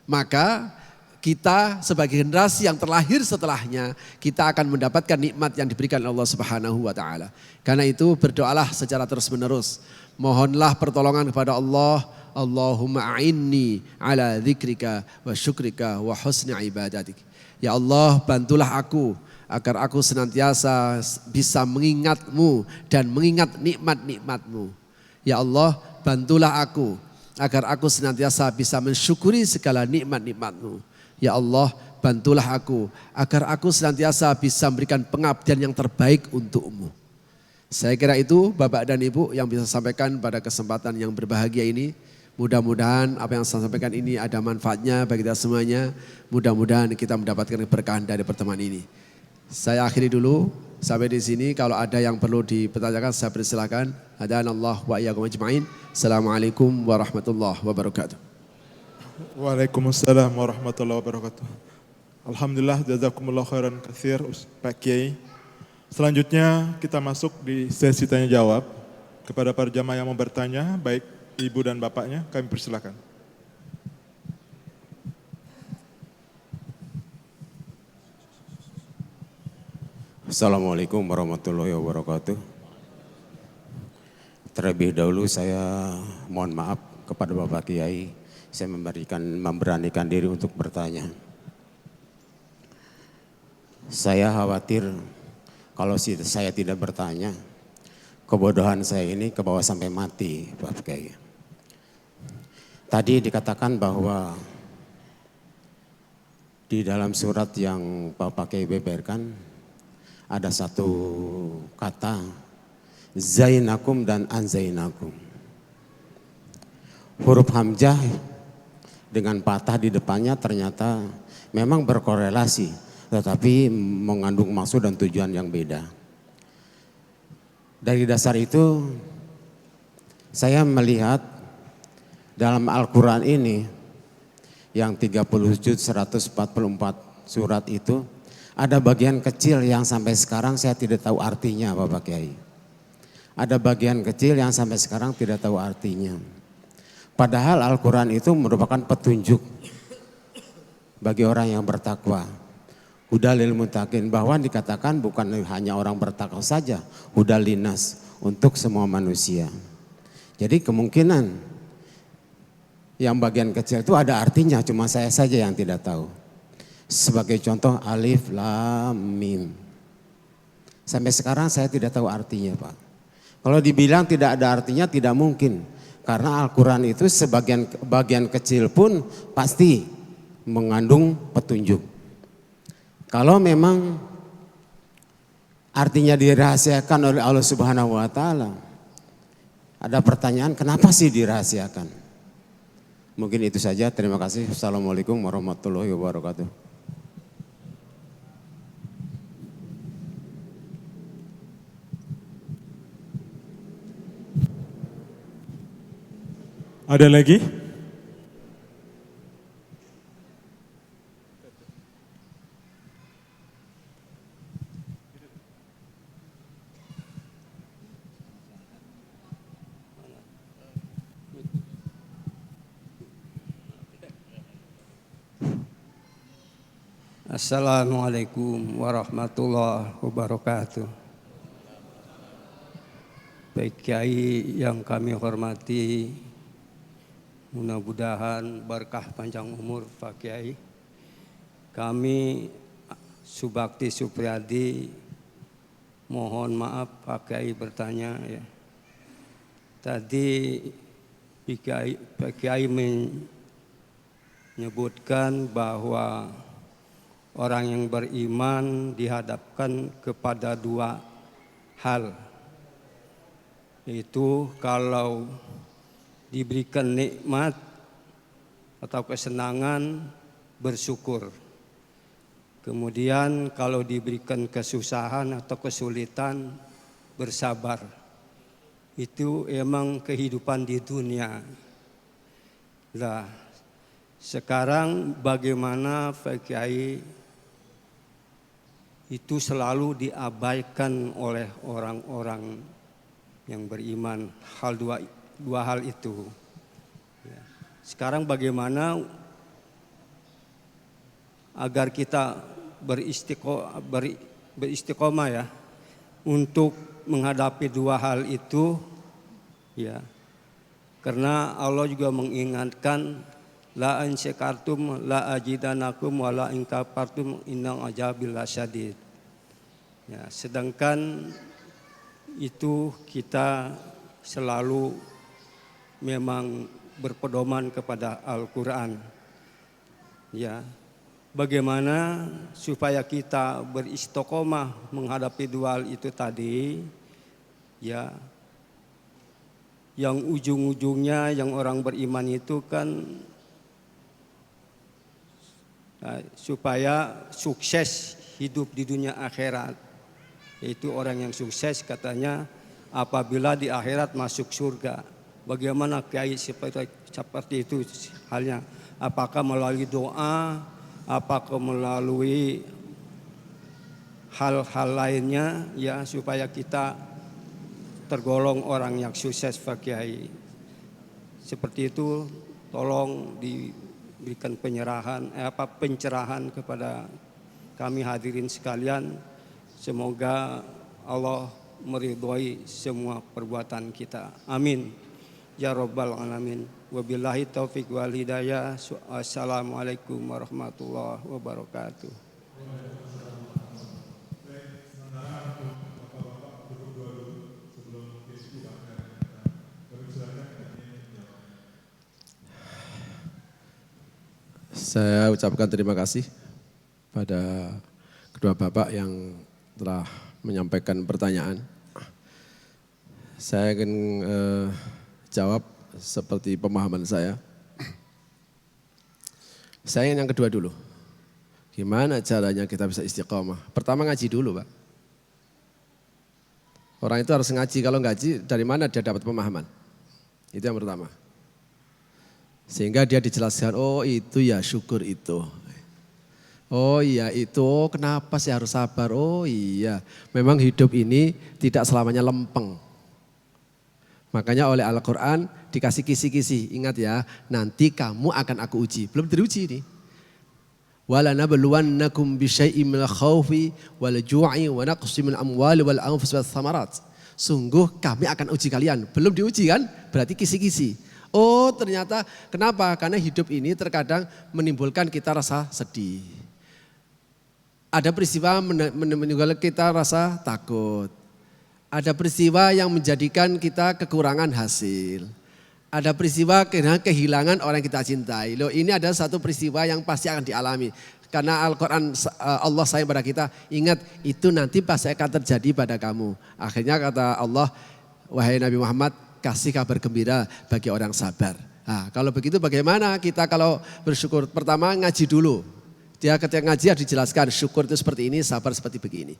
maka kita sebagai generasi yang terlahir setelahnya, kita akan mendapatkan nikmat yang diberikan Allah Subhanahu wa taala. Karena itu berdoalah secara terus-menerus. Mohonlah pertolongan kepada Allah. Allahumma a'inni ala dzikrika wa syukrika wa husni ibadatik. Ya Allah, bantulah aku agar aku senantiasa bisa mengingat-Mu dan mengingat nikmat-nikmat-Mu. Ya Allah, bantulah aku agar aku senantiasa bisa mensyukuri segala nikmat-nikmat-Mu. Ya Allah, bantulah aku agar aku senantiasa bisa memberikan pengabdian yang terbaik untuk-Mu. Saya kira itu Bapak dan Ibu yang bisa sampaikan pada kesempatan yang berbahagia ini. Mudah-mudahan apa yang saya sampaikan ini ada manfaatnya bagi kita semuanya. Mudah-mudahan kita mendapatkan keberkahan dari pertemuan ini. Saya akhiri dulu sampai di sini. Kalau ada yang perlu dipertanyakan saya persilakan. Hadanallah wa iyyakum ajmain. Assalamualaikum warahmatullahi wabarakatuh. Waalaikumsalam warahmatullahi wabarakatuh. Alhamdulillah, jazakumullah khairan katsir Pak Kiai. Selanjutnya kita masuk di sesi tanya jawab. Kepada para jamaah yang mau bertanya, baik ibu dan bapaknya, kami persilakan. Assalamualaikum warahmatullahi wabarakatuh. Terlebih dahulu saya mohon maaf kepada Bapak Kiai, saya memberanikan diri untuk bertanya. Saya khawatir kalau saya tidak bertanya, kebodohan saya ini ke bawah sampai mati, Bapak Kiai. Tadi dikatakan bahwa di dalam surat yang Bapak Kiai beberkan, ada satu kata zainakum dan anzainakum. Huruf hamzah dengan patah di depannya ternyata memang berkorelasi, tetapi mengandung maksud dan tujuan yang beda. Dari dasar itu saya melihat dalam Al-Quran ini yang 30 juz 144 surat itu ada bagian kecil yang sampai sekarang saya tidak tahu artinya, Bapak Kiai. Ada bagian kecil yang sampai sekarang tidak tahu artinya. Padahal Al-Quran itu merupakan petunjuk bagi orang yang bertakwa. Hudal lil muttaqin, bahwa dikatakan bukan hanya orang bertakwa saja, hudal linnas, untuk semua manusia. Jadi kemungkinan yang bagian kecil itu ada artinya, cuma saya saja yang tidak tahu. Sebagai contoh alif lam mim. Sampai sekarang saya tidak tahu artinya, Pak. Kalau dibilang tidak ada artinya tidak mungkin. Karena Al-Quran itu bagian kecil pun pasti mengandung petunjuk. Kalau memang artinya dirahasiakan oleh Allah Subhanahu wa taala, ada pertanyaan, kenapa sih dirahasiakan? Mungkin itu saja, terima kasih. Assalamualaikum warahmatullahi wabarakatuh. Ada lagi? Assalamualaikum warahmatullahi wabarakatuh. Pak Kiai yang kami hormati, mudah-mudahan berkah panjang umur Pak Kiai. Kami Subakti Supriyadi mohon maaf Pak Kiai bertanya ya. Tadi Pak Kiai menyebutkan bahwa orang yang beriman dihadapkan kepada dua hal. Yaitu kalau diberikan nikmat atau kesenangan bersyukur. Kemudian kalau diberikan kesusahan atau kesulitan bersabar. Itu emang kehidupan di dunia. Nah, sekarang bagaimana Pak Kiai itu selalu diabaikan oleh orang-orang yang beriman, dua hal itu. Sekarang bagaimana agar kita beristiqomah ya untuk menghadapi dua hal itu ya. Karena Allah juga mengingatkan la in syakartum la ajidanakum wa la in kafartum inna azabil lasyadid. Ya, sedangkan itu kita selalu memang berpedoman kepada Al-Qur'an. Ya. Bagaimana supaya kita beristiqomah menghadapi dua hal itu tadi, ya, yang ujung-ujungnya yang orang beriman itu kan supaya sukses hidup di dunia akhirat, yaitu orang yang sukses katanya apabila di akhirat masuk surga. Bagaimana Kiai seperti itu halnya? Apakah melalui doa? Apakah melalui hal-hal lainnya ya supaya kita tergolong orang yang sukses Pak Kiai. Seperti itu tolong diberikan pencerahan kepada kami hadirin sekalian. Semoga Allah meridhoi semua perbuatan kita. Amin. Ya Rabbal Alamin. Wabillahi taufiq wal hidayah. Assalamualaikum warahmatullahi wabarakatuh. Saya ucapkan terima kasih pada kedua bapak yang telah menyampaikan pertanyaan. Saya akan jawab seperti pemahaman saya. Saya ingin yang kedua dulu. Gimana caranya kita bisa istiqomah? Pertama ngaji dulu, Pak. Orang itu harus ngaji, kalau ngaji dari mana dia dapat pemahaman? Itu yang pertama. Sehingga dia dijelaskan, oh itu ya syukur itu. Oh iya itu, kenapa sih harus sabar? Oh iya, memang hidup ini tidak selamanya lempeng. Makanya oleh Al-Quran dikasih kisi-kisi, ingat ya, nanti kamu akan aku uji. Belum teruji nih. وَلَنَبْلُوَنَّكُمْ بِشَيْءٍ مِنَ الْخَوْفِ وَالْجُوعِ وَنَقْصٍ مِنَ الْأَمْوَالِ وَالْأَنْفُسِ وَالثَّمَرَاتِ. Sungguh kami akan uji kalian. Belum diuji kan? Berarti kisi-kisi. Oh ternyata kenapa? Karena hidup ini terkadang menimbulkan kita rasa sedih. Ada peristiwa menimbulkan kita rasa takut. Ada peristiwa yang menjadikan kita kekurangan hasil. Ada peristiwa kehilangan orang yang kita cintai. Loh ini ada satu peristiwa yang pasti akan dialami. Karena Al-Quran Allah sayang pada kita, ingat itu nanti pasti akan terjadi pada kamu. Akhirnya kata Allah, wahai Nabi Muhammad, kasih kabar gembira bagi orang sabar. Nah, kalau begitu bagaimana kita kalau bersyukur? Pertama ngaji dulu. Dia ketika ngaji harus dijelaskan syukur itu seperti ini, sabar seperti begini.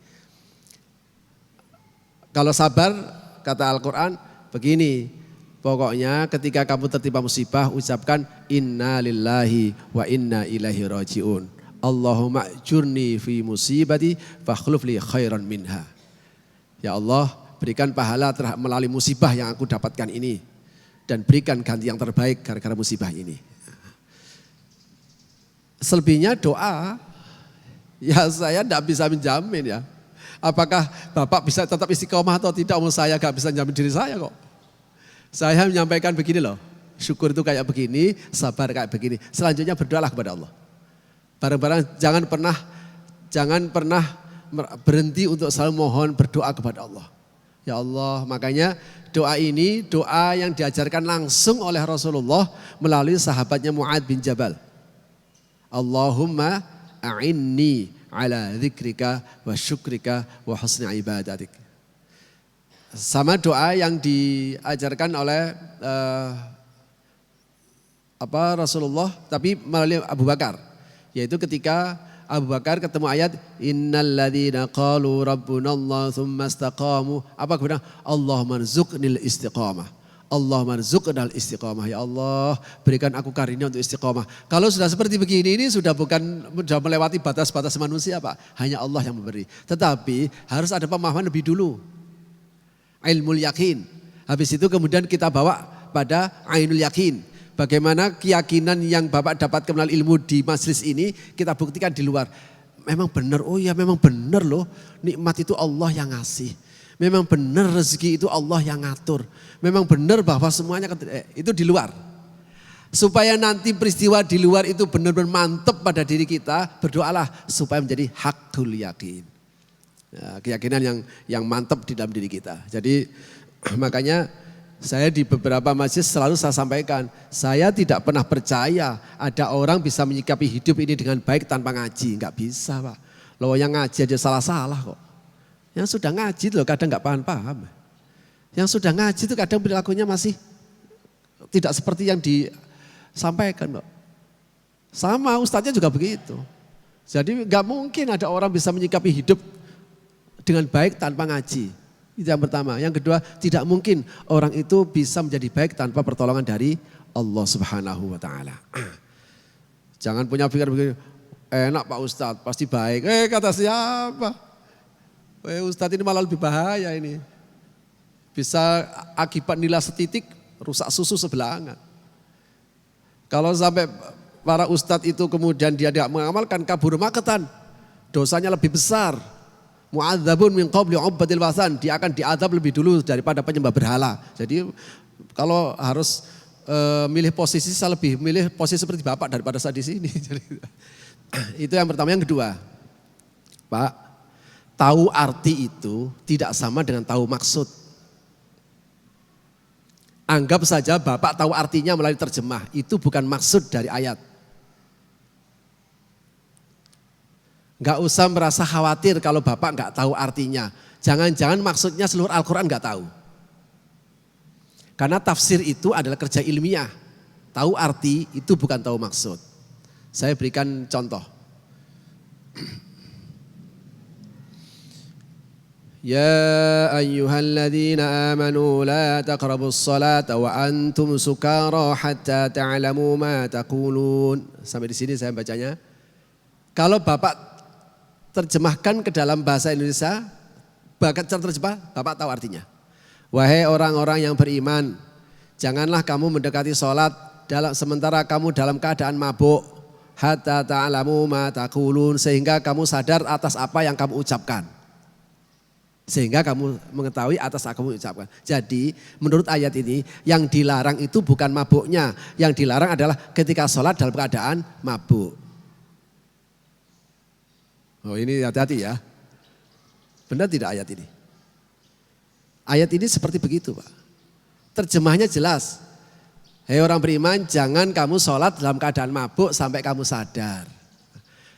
Kalau sabar kata Al-Quran begini, pokoknya ketika kamu tertimpa musibah ucapkan inna lillahi wa inna ilaihi raji'un. Allahumma ajurni fi musibati fakhluf li khairan minha. Ya Allah, berikan pahala melalui musibah yang aku dapatkan ini. Dan berikan ganti yang terbaik gara-gara musibah ini. Selebihnya doa, ya saya tidak bisa menjamin ya. Apakah Bapak bisa tetap istiqomah atau tidak? Saya gak bisa jamin diri saya kok. Saya menyampaikan begini loh, syukur itu kayak begini, sabar kayak begini. Selanjutnya berdoalah kepada Allah. Bareng-bareng jangan pernah berhenti untuk selalu mohon berdoa kepada Allah. Ya Allah, makanya doa ini doa yang diajarkan langsung oleh Rasulullah melalui sahabatnya Mu'adz bin Jabal. Allahumma a'inni ala dzikrika wa syukrika wa husni ibadatik. Sama doa yang diajarkan oleh Rasulullah tapi melalui Abu Bakar, yaitu ketika Abu Bakar ketemu ayat innal ladzina qalu rabbunallah tsumma istaqamu, apa kemudian Allahumma rzuqnil istiqamah. Allahumma rzuqnal istiqamah, ya Allah berikan aku karunia untuk istiqamah. Kalau sudah seperti begini ini sudah melewati batas-batas manusia Pak. Hanya Allah yang memberi. Tetapi harus ada pemahaman lebih dulu. Ilmul yakin. Habis itu kemudian kita bawa pada ainul yakin. Bagaimana keyakinan yang Bapak dapatkan melalui ilmu di majelis ini kita buktikan di luar. Memang benar, oh ya memang benar loh. Nikmat itu Allah yang ngasih. Memang benar rezeki itu Allah yang ngatur. Memang benar bahwa semuanya itu di luar. Supaya nanti peristiwa di luar itu benar-benar mantap pada diri kita, berdoalah supaya menjadi hakul yakin. Ya, keyakinan yang mantap di dalam diri kita. Jadi makanya saya di beberapa masjid selalu saya sampaikan, saya tidak pernah percaya ada orang bisa menyikapi hidup ini dengan baik tanpa ngaji. Enggak bisa Pak. Loh yang ngaji aja salah-salah kok. Yang sudah ngaji loh kadang enggak paham-paham. Yang sudah ngaji itu kadang perilakunya masih tidak seperti yang disampaikan loh. Sama ustadznya juga begitu. Jadi enggak mungkin ada orang bisa menyikapi hidup dengan baik tanpa ngaji. Itu yang pertama. Yang kedua, tidak mungkin orang itu bisa menjadi baik tanpa pertolongan dari Allah Subhanahu wa taala. Jangan punya pikiran begini, enak Pak Ustadz, pasti baik. Kata siapa? Ustadz ini malah lebih bahaya ini. Bisa akibat nilai setitik rusak susu sebelahan. Kalau sampai para ustadz itu kemudian dia tidak mengamalkan kabur maketan, dosanya lebih besar. Mu'adzabun min qabli ubadil wasan, dia akan diadab lebih dulu daripada penyembah berhala. Jadi kalau harus milih posisi, saya lebih milih posisi seperti Bapak daripada saya di sini. Itu yang pertama. Yang kedua, Pak, tahu arti itu tidak sama dengan tahu maksud. Anggap saja Bapak tahu artinya melalui terjemah, itu bukan maksud dari ayat. Enggak usah merasa khawatir kalau Bapak enggak tahu artinya. Jangan-jangan maksudnya seluruh Al-Quran enggak tahu. Karena tafsir itu adalah kerja ilmiah. Tahu arti itu bukan tahu maksud. Saya berikan contoh. Ya ayyuhalladzina amanu la taqrabus salata wa antum sukara hatta ta'lamu ma taqulun. Sampai di sini saya bacanya. Kalau Bapak terjemahkan ke dalam bahasa Indonesia, bahkan terjemah Bapak tahu artinya. Wahai orang-orang yang beriman, janganlah kamu mendekati sholat sementara kamu dalam keadaan mabuk, hatta ta'lamu ma taqulun, sehingga kamu sadar atas apa yang kamu ucapkan. Sehingga kamu mengetahui atas apa kamu ucapkan. Jadi menurut ayat ini yang dilarang itu bukan mabuknya, yang dilarang adalah ketika sholat dalam keadaan mabuk. Oh ini hati-hati ya. Benar tidak ayat ini? Ayat ini seperti begitu Pak. Terjemahnya jelas. Hei orang beriman, jangan kamu sholat dalam keadaan mabuk sampai kamu sadar.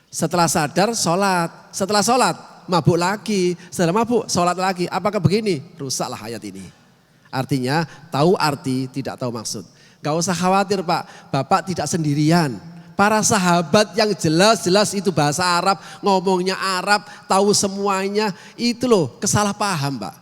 Setelah sadar sholat. Setelah sholat mabuk lagi. Setelah mabuk sholat lagi. Apakah begini? Rusaklah ayat ini. Artinya tahu arti tidak tahu maksud. Gak usah khawatir Pak. Bapak tidak sendirian. Para sahabat yang jelas-jelas itu bahasa Arab, ngomongnya Arab, tahu semuanya, itu loh kesalahpaham Pak.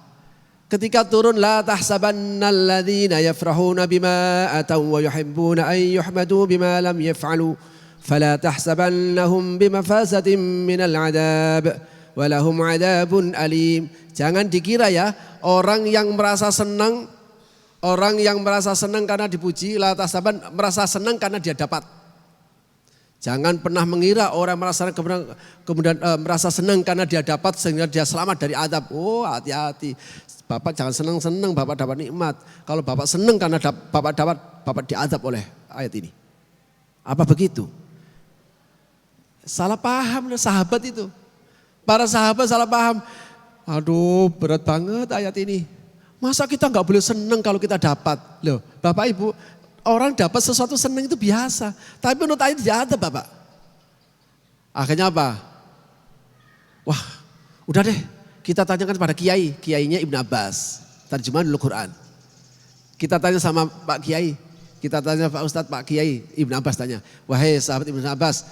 Ketika turun la tahsabannal ladzina yafrahuna bima ataw wa yuhibbuna an yuhmadu bima lam yaf'alu fala tahsabannahum bimafasatin minal adab wa lahum adabun alim. Jangan dikira ya orang yang merasa senang karena dipuji, la tahsaban merasa senang karena dia dapat. Jangan pernah mengira orang kemudian merasa senang karena dia dapat sehingga dia selamat dari azab. Oh, hati-hati. Bapak jangan senang-senang Bapak dapat nikmat. Kalau Bapak senang karena Bapak diazab oleh ayat ini. Apa begitu? Salah paham sahabat itu. Para sahabat salah paham. Aduh, berat banget ayat ini. Masa kita nggak boleh senang kalau kita dapat? Loh, Bapak Ibu, orang dapat sesuatu senang itu biasa. Tapi menurut ayat diazab Bapak. Akhirnya apa? Wah, udah deh. Kita tanyakan pada kiainya Ibn Abbas, terjemahan dulu Quran. Kita tanya sama Pak Kiai, kita tanya Pak Ustadz, Pak Kiai, Ibn Abbas tanya, wahai sahabat Ibn Abbas,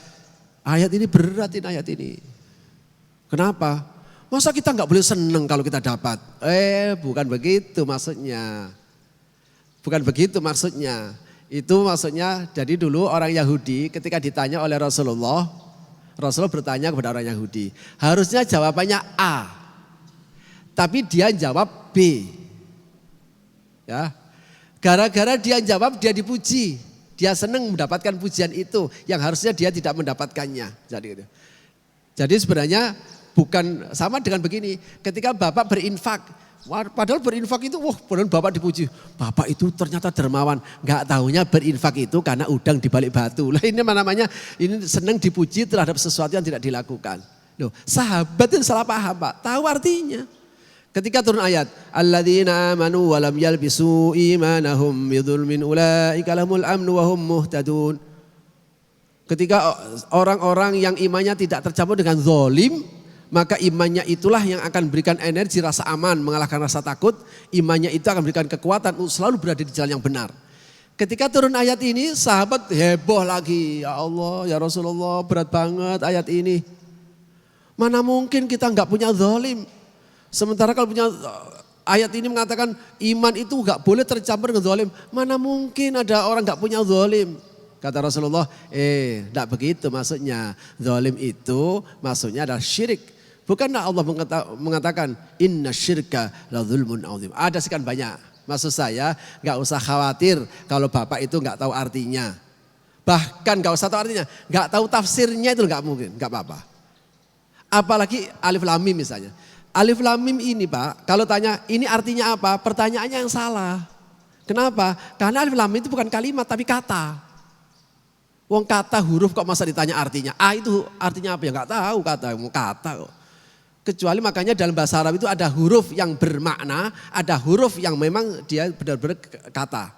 ayat ini berat ini ayat ini. Kenapa? Masa kita nggak boleh seneng kalau kita dapat? Bukan begitu maksudnya. Bukan begitu maksudnya. Itu maksudnya jadi dulu orang Yahudi ketika ditanya oleh Rasulullah bertanya kepada orang Yahudi. Harusnya jawabannya A. Tapi dia jawab B. Ya. Gara-gara dia jawab dia dipuji. Dia senang mendapatkan pujian itu yang harusnya dia tidak mendapatkannya. Jadi sebenarnya bukan sama dengan begini. Ketika Bapak berinfak, padahal berinfak itu padahal Bapak dipuji. Bapak itu ternyata dermawan. Enggak tahunya berinfak itu karena udang di balik batu. Lah ini namanya ini senang dipuji terhadap sesuatu yang tidak dilakukan. Loh, sahabat itu salah paham, Pak. Tahu artinya. Ketika turun ayat, alladzina amanu wa lam yalbisu imanahum bidzulmin ulaika lahumul amnu wa hum muhtadun. Ketika orang-orang yang imannya tidak tercampur dengan zalim, maka imannya itulah yang akan berikan energi rasa aman, mengalahkan rasa takut. Imannya itu akan berikan kekuatan untuk selalu berada di jalan yang benar. Ketika turun ayat ini, sahabat heboh lagi. Ya Allah, ya Rasulullah, berat banget ayat ini. Mana mungkin kita enggak punya zalim. Sementara kalau punya ayat ini mengatakan iman itu enggak boleh tercampur dengan zalim. Mana mungkin ada orang enggak punya zalim. Kata Rasulullah, enggak begitu maksudnya. Zalim itu maksudnya adalah syirik. Bukanlah Allah mengatakan inna syirka la zulmun azim. Ada sekian banyak. Maksud saya enggak usah khawatir kalau Bapak itu enggak tahu artinya. Bahkan enggak usah tahu artinya, enggak tahu tafsirnya itu enggak mungkin, enggak apa-apa. Apalagi alif lam mim misalnya. Alif lam mim ini Pak, kalau tanya ini artinya apa? Pertanyaannya yang salah. Kenapa? Karena alif lam mim itu bukan kalimat tapi kata. Wong kata huruf kok masa ditanya artinya? Itu artinya apa ya? Enggak tahu kata kok. Kecuali makanya dalam bahasa Arab itu ada huruf yang bermakna, ada huruf yang memang dia benar-benar kata.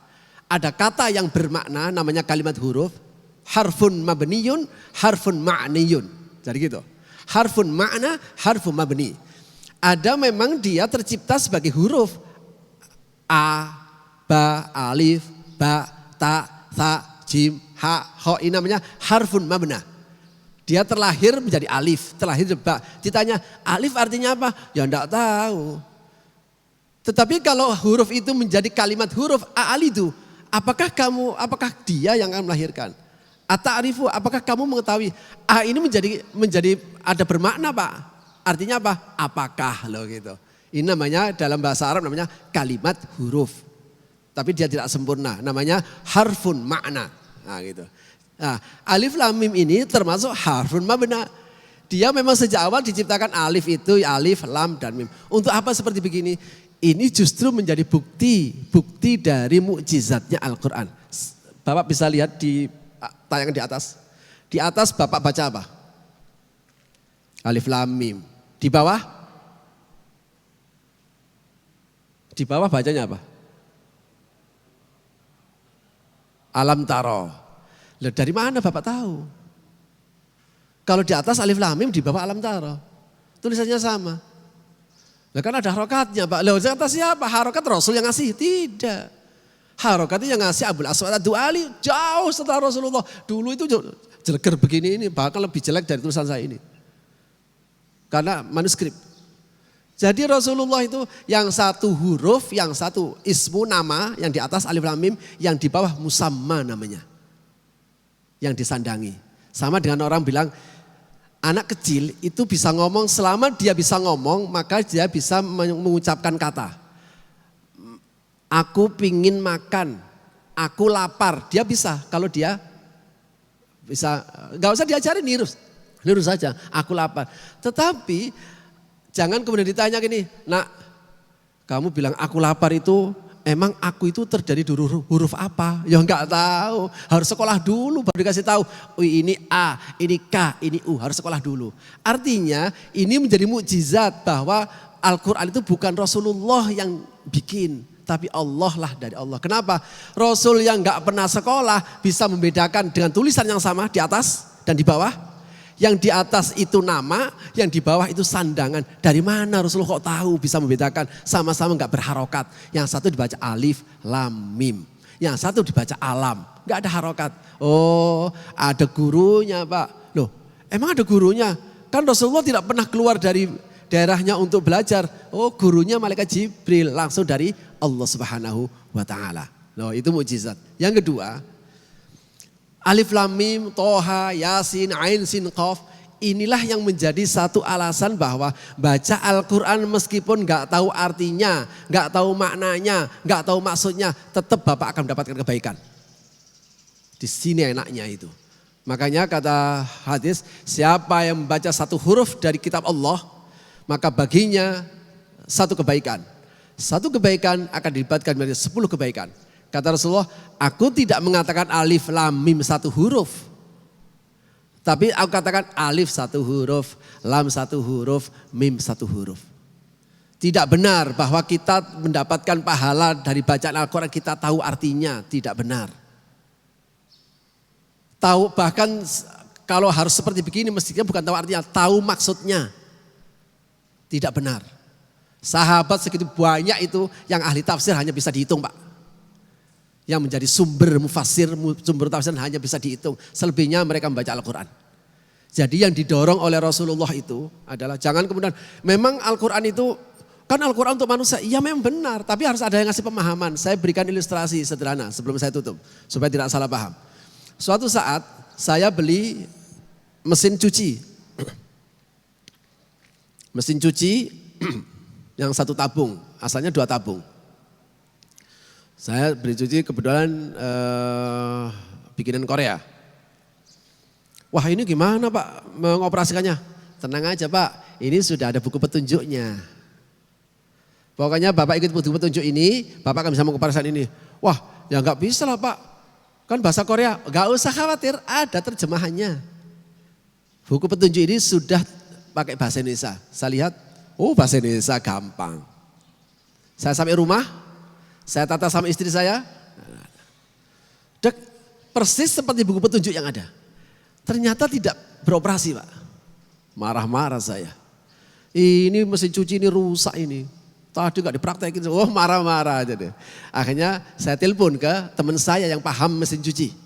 Ada kata yang bermakna namanya kalimat huruf, harfun mabniyun, harfun ma'niyun. Jadi gitu. Harfun makna, harfun mabni. Ada memang dia tercipta sebagai huruf A, Ba, Alif, Ba, Ta, Tha, Jim, Ha, Ho. Ini namanya harfun mabna. Dia terlahir menjadi alif, terlahir ba. Ditanya alif artinya apa? Ya enggak tahu. Tetapi kalau huruf itu menjadi kalimat huruf a'alidu, apakah dia yang akan melahirkan? Ata'rifu, apakah kamu mengetahui A ini menjadi ada bermakna Pak? Artinya apa? Apakah loh gitu. Ini namanya dalam bahasa Arab namanya kalimat huruf. Tapi dia tidak sempurna, namanya harfun makna. Nah gitu. Nah, alif lam mim ini termasuk harfun mabna. Dia memang sejak awal diciptakan alif itu alif, lam dan mim. Untuk apa seperti begini? Ini justru menjadi bukti dari mukjizatnya Al-Qur'an. Bapak bisa lihat di tayangan di atas. Di atas Bapak baca apa? Alif lam mim. Di bawah? Di bawah bacanya apa? Alam taro. Loh, dari mana Bapak tahu? Kalau di atas alif lam mim, di bawah alam taro. Tulisannya sama. Nah kan ada harokatnya Pak. Loh, kata siapa? Harokat Rasul yang ngasih? Tidak. Harokatnya yang ngasih Abul Aswad Ad-Du'ali jauh setelah Rasulullah. Dulu itu jeleger begini ini, bahkan lebih jelek dari tulisan saya ini. Karena manuskrip. Jadi Rasulullah itu yang satu huruf, yang satu ismu nama, yang di atas alif lam mim, yang di bawah musamma namanya. Yang disandangi. Sama dengan orang bilang, anak kecil itu bisa ngomong, selama dia bisa ngomong, maka dia bisa mengucapkan kata. Aku pingin makan, aku lapar, dia bisa kalau dia Bisa, nggak usah diajarin, niru saja, aku lapar. Tetapi jangan kemudian ditanya gini, nak kamu bilang aku lapar itu, emang aku itu terjadi dari huruf apa? Ya enggak tahu, harus sekolah dulu baru dikasih tahu. Oh ini A, ini K, ini U, harus sekolah dulu. Artinya ini menjadi mukjizat bahwa Al-Quran itu bukan Rasulullah yang bikin. Tapi Allah lah dari Allah. Kenapa? Rasul yang enggak pernah sekolah bisa membedakan dengan tulisan yang sama di atas dan di bawah. Yang di atas itu nama, yang di bawah itu sandangan. Dari mana Rasulullah kok tahu bisa membedakan? Sama-sama enggak berharokat. Yang satu dibaca alif, lam, mim. Yang satu dibaca alam. Enggak ada harokat. Oh ada gurunya Pak. Loh emang ada gurunya? Kan Rasulullah tidak pernah keluar dari daerahnya untuk belajar. Oh gurunya malaikat Jibril langsung dari Allah Subhanahu wa ta'ala. Loh itu mukjizat. Yang kedua, Alif Lam Mim, Toha, Yasin, Ain, Sin, Qaf. Inilah yang menjadi satu alasan bahwa baca Al-Quran meskipun gak tahu artinya, gak tahu maknanya, gak tahu maksudnya, tetap Bapak akan mendapatkan kebaikan. Di sini enaknya itu. Makanya kata hadis, siapa yang membaca satu huruf dari kitab Allah, maka baginya satu kebaikan. Satu kebaikan akan dilibatkan menjadi 10 kebaikan. Kata Rasulullah, aku tidak mengatakan alif lam mim satu huruf. Tapi aku katakan alif satu huruf, lam satu huruf, mim satu huruf. Tidak benar bahwa kita mendapatkan pahala dari bacaan Al-Quran kita tahu artinya. Tidak benar. Tahu bahkan kalau harus seperti begini mestinya bukan tahu artinya, tahu maksudnya. Tidak benar. Sahabat segitu banyak itu yang ahli tafsir hanya bisa dihitung Pak. Yang menjadi sumber mufassir, sumber tafsir hanya bisa dihitung. Selebihnya mereka membaca Al-Quran. Jadi yang didorong oleh Rasulullah itu adalah jangan kemudian memang Al-Quran itu kan Al-Quran untuk manusia. Iya memang benar tapi harus ada yang ngasih pemahaman. Saya berikan ilustrasi sederhana sebelum saya tutup. Supaya tidak salah paham. Suatu saat saya beli mesin cuci. Mesin cuci yang satu tabung, asalnya 2 tabung. Saya beli cuci kebetulan bikinan Korea. Wah ini gimana Pak mengoperasikannya? Tenang aja Pak, ini sudah ada buku petunjuknya. Pokoknya Bapak ikut buku petunjuk ini, Bapak akan bisa mengoperasikan ini. Wah ya nggak bisa lah Pak, kan bahasa Korea. Nggak usah khawatir, ada terjemahannya. Buku petunjuk ini sudah pakai bahasa Indonesia. Saya lihat, oh bahasa Indonesia gampang. Saya sampai rumah, saya tata sama istri saya. Dek, persis seperti buku petunjuk yang ada. Ternyata tidak beroperasi Pak. Marah-marah saya. Ini mesin cuci ini rusak ini. Tadi gak dipraktekin, oh marah-marah aja deh. Akhirnya saya telepon ke teman saya yang paham mesin cuci.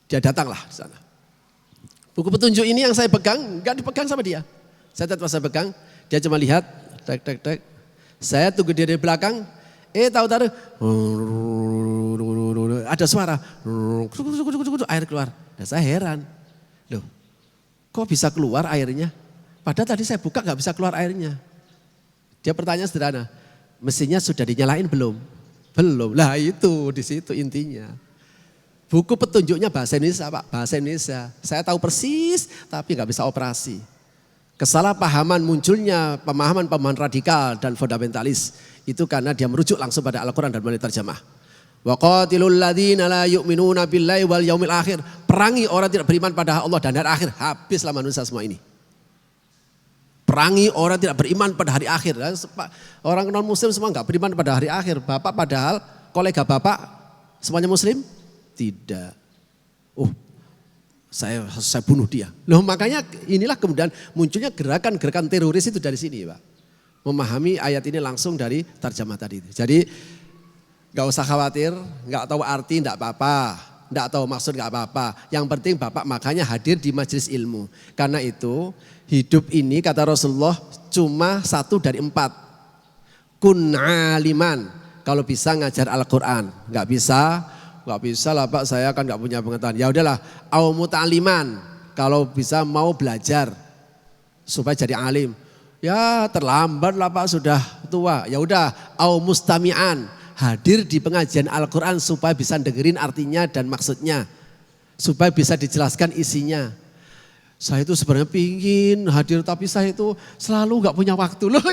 Dia datanglah di sana. Buku petunjuk ini yang saya pegang, gak dipegang sama dia. Saya tetap saya pegang, dia cuma lihat, tek. Saya tunggu dia dari belakang, tahu-tahu ada suara, air keluar. Dan saya heran, loh kok bisa keluar airnya? Padahal tadi saya buka gak bisa keluar airnya. Dia pertanyaan sederhana, mesinnya sudah dinyalain belum? Belum, lah itu di situ intinya. Buku petunjuknya bahasa Indonesia Pak, bahasa Indonesia. Saya tahu persis tapi gak bisa operasi. Kesalahpahaman munculnya pemahaman-pemahaman radikal dan fundamentalis. Itu karena dia merujuk langsung pada Al-Quran dan melalui terjemah. Wa qatilul ladzina la yu'minuna billahi wal yaumil akhir. Perangi orang tidak beriman pada Allah dan hari akhir. Habislah manusia semua ini. Perangi orang tidak beriman pada hari akhir. Orang non muslim semua enggak beriman pada hari akhir. Bapak padahal kolega Bapak semuanya muslim? Tidak. Oh, saya bunuh dia. Loh makanya inilah kemudian munculnya gerakan-gerakan teroris itu dari sini Pak. Memahami ayat ini langsung dari terjemah tadi. Jadi gak usah khawatir, gak tahu arti gak apa-apa. Gak tahu maksud gak apa-apa. Yang penting Bapak makanya hadir di majelis ilmu. Karena itu hidup ini kata Rasulullah cuma 1 dari 4. Kun aliman. Kalau bisa ngajar Al-Quran. Gak bisa lah Pak, saya kan gak punya pengetahuan. Ya udahlah, au muta'aliman. Kalau bisa mau belajar supaya jadi alim. Ya terlambat lah Pak, sudah tua. Ya udah, au mustami'an. Hadir di pengajian Al-Quran supaya bisa dengerin artinya dan maksudnya. supaya bisa dijelaskan isinya. Saya itu sebenarnya pingin hadir tapi saya itu selalu nggak punya waktu loh.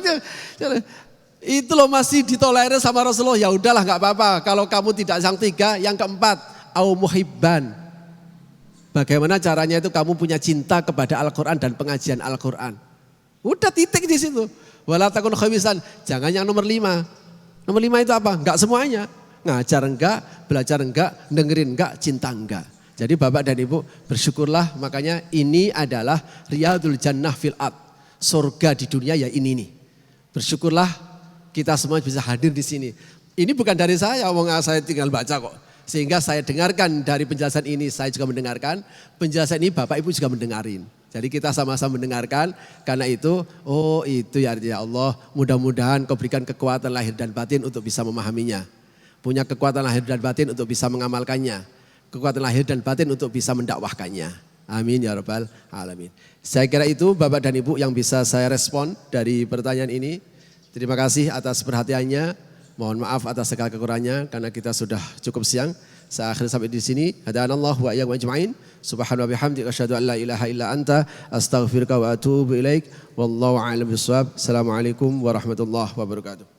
Itu loh masih ditolerir sama Rasulullah. Ya udahlah nggak apa-apa. Kalau kamu tidak yang tiga, yang keempat, au muhibban. Bagaimana caranya itu kamu punya cinta kepada Al-Quran dan pengajian Al-Quran. Udah titik di situ. Wala takun khamisan. Jangan yang nomor 5. Nomor 5 itu apa? Enggak semuanya. Ngajar enggak, belajar enggak, dengerin enggak, cinta enggak. Jadi Bapak dan Ibu bersyukurlah, makanya ini adalah Riyadul Jannah fil Ard. Surga di dunia ya ini nih. Bersyukurlah kita semua bisa hadir di sini. Ini bukan dari saya, saya tinggal baca kok. Sehingga saya dengarkan dari penjelasan ini, saya juga mendengarkan. Penjelasan ini Bapak Ibu juga mendengarin. Jadi kita sama-sama mendengarkan, karena itu, oh itu ya Allah, mudah-mudahan kau berikan kekuatan lahir dan batin untuk bisa memahaminya. Punya kekuatan lahir dan batin untuk bisa mengamalkannya. Kekuatan lahir dan batin untuk bisa mendakwahkannya. Amin ya rabbal alamin. Saya kira itu Bapak dan Ibu yang bisa saya respon dari pertanyaan ini. Terima kasih atas perhatiannya. Mohon maaf atas segala kekurangannya karena kita sudah cukup siang. Saya akhiri sampai di sini. Hadanallahu wa iyyakum ajma'in. Subhanallahi wa bihamdihi asyhadu an la ilaha illa anta astaghfiruka wa atubu ilaik. Wallahu a'lam bissawab. Assalamualaikum warahmatullahi wabarakatuh.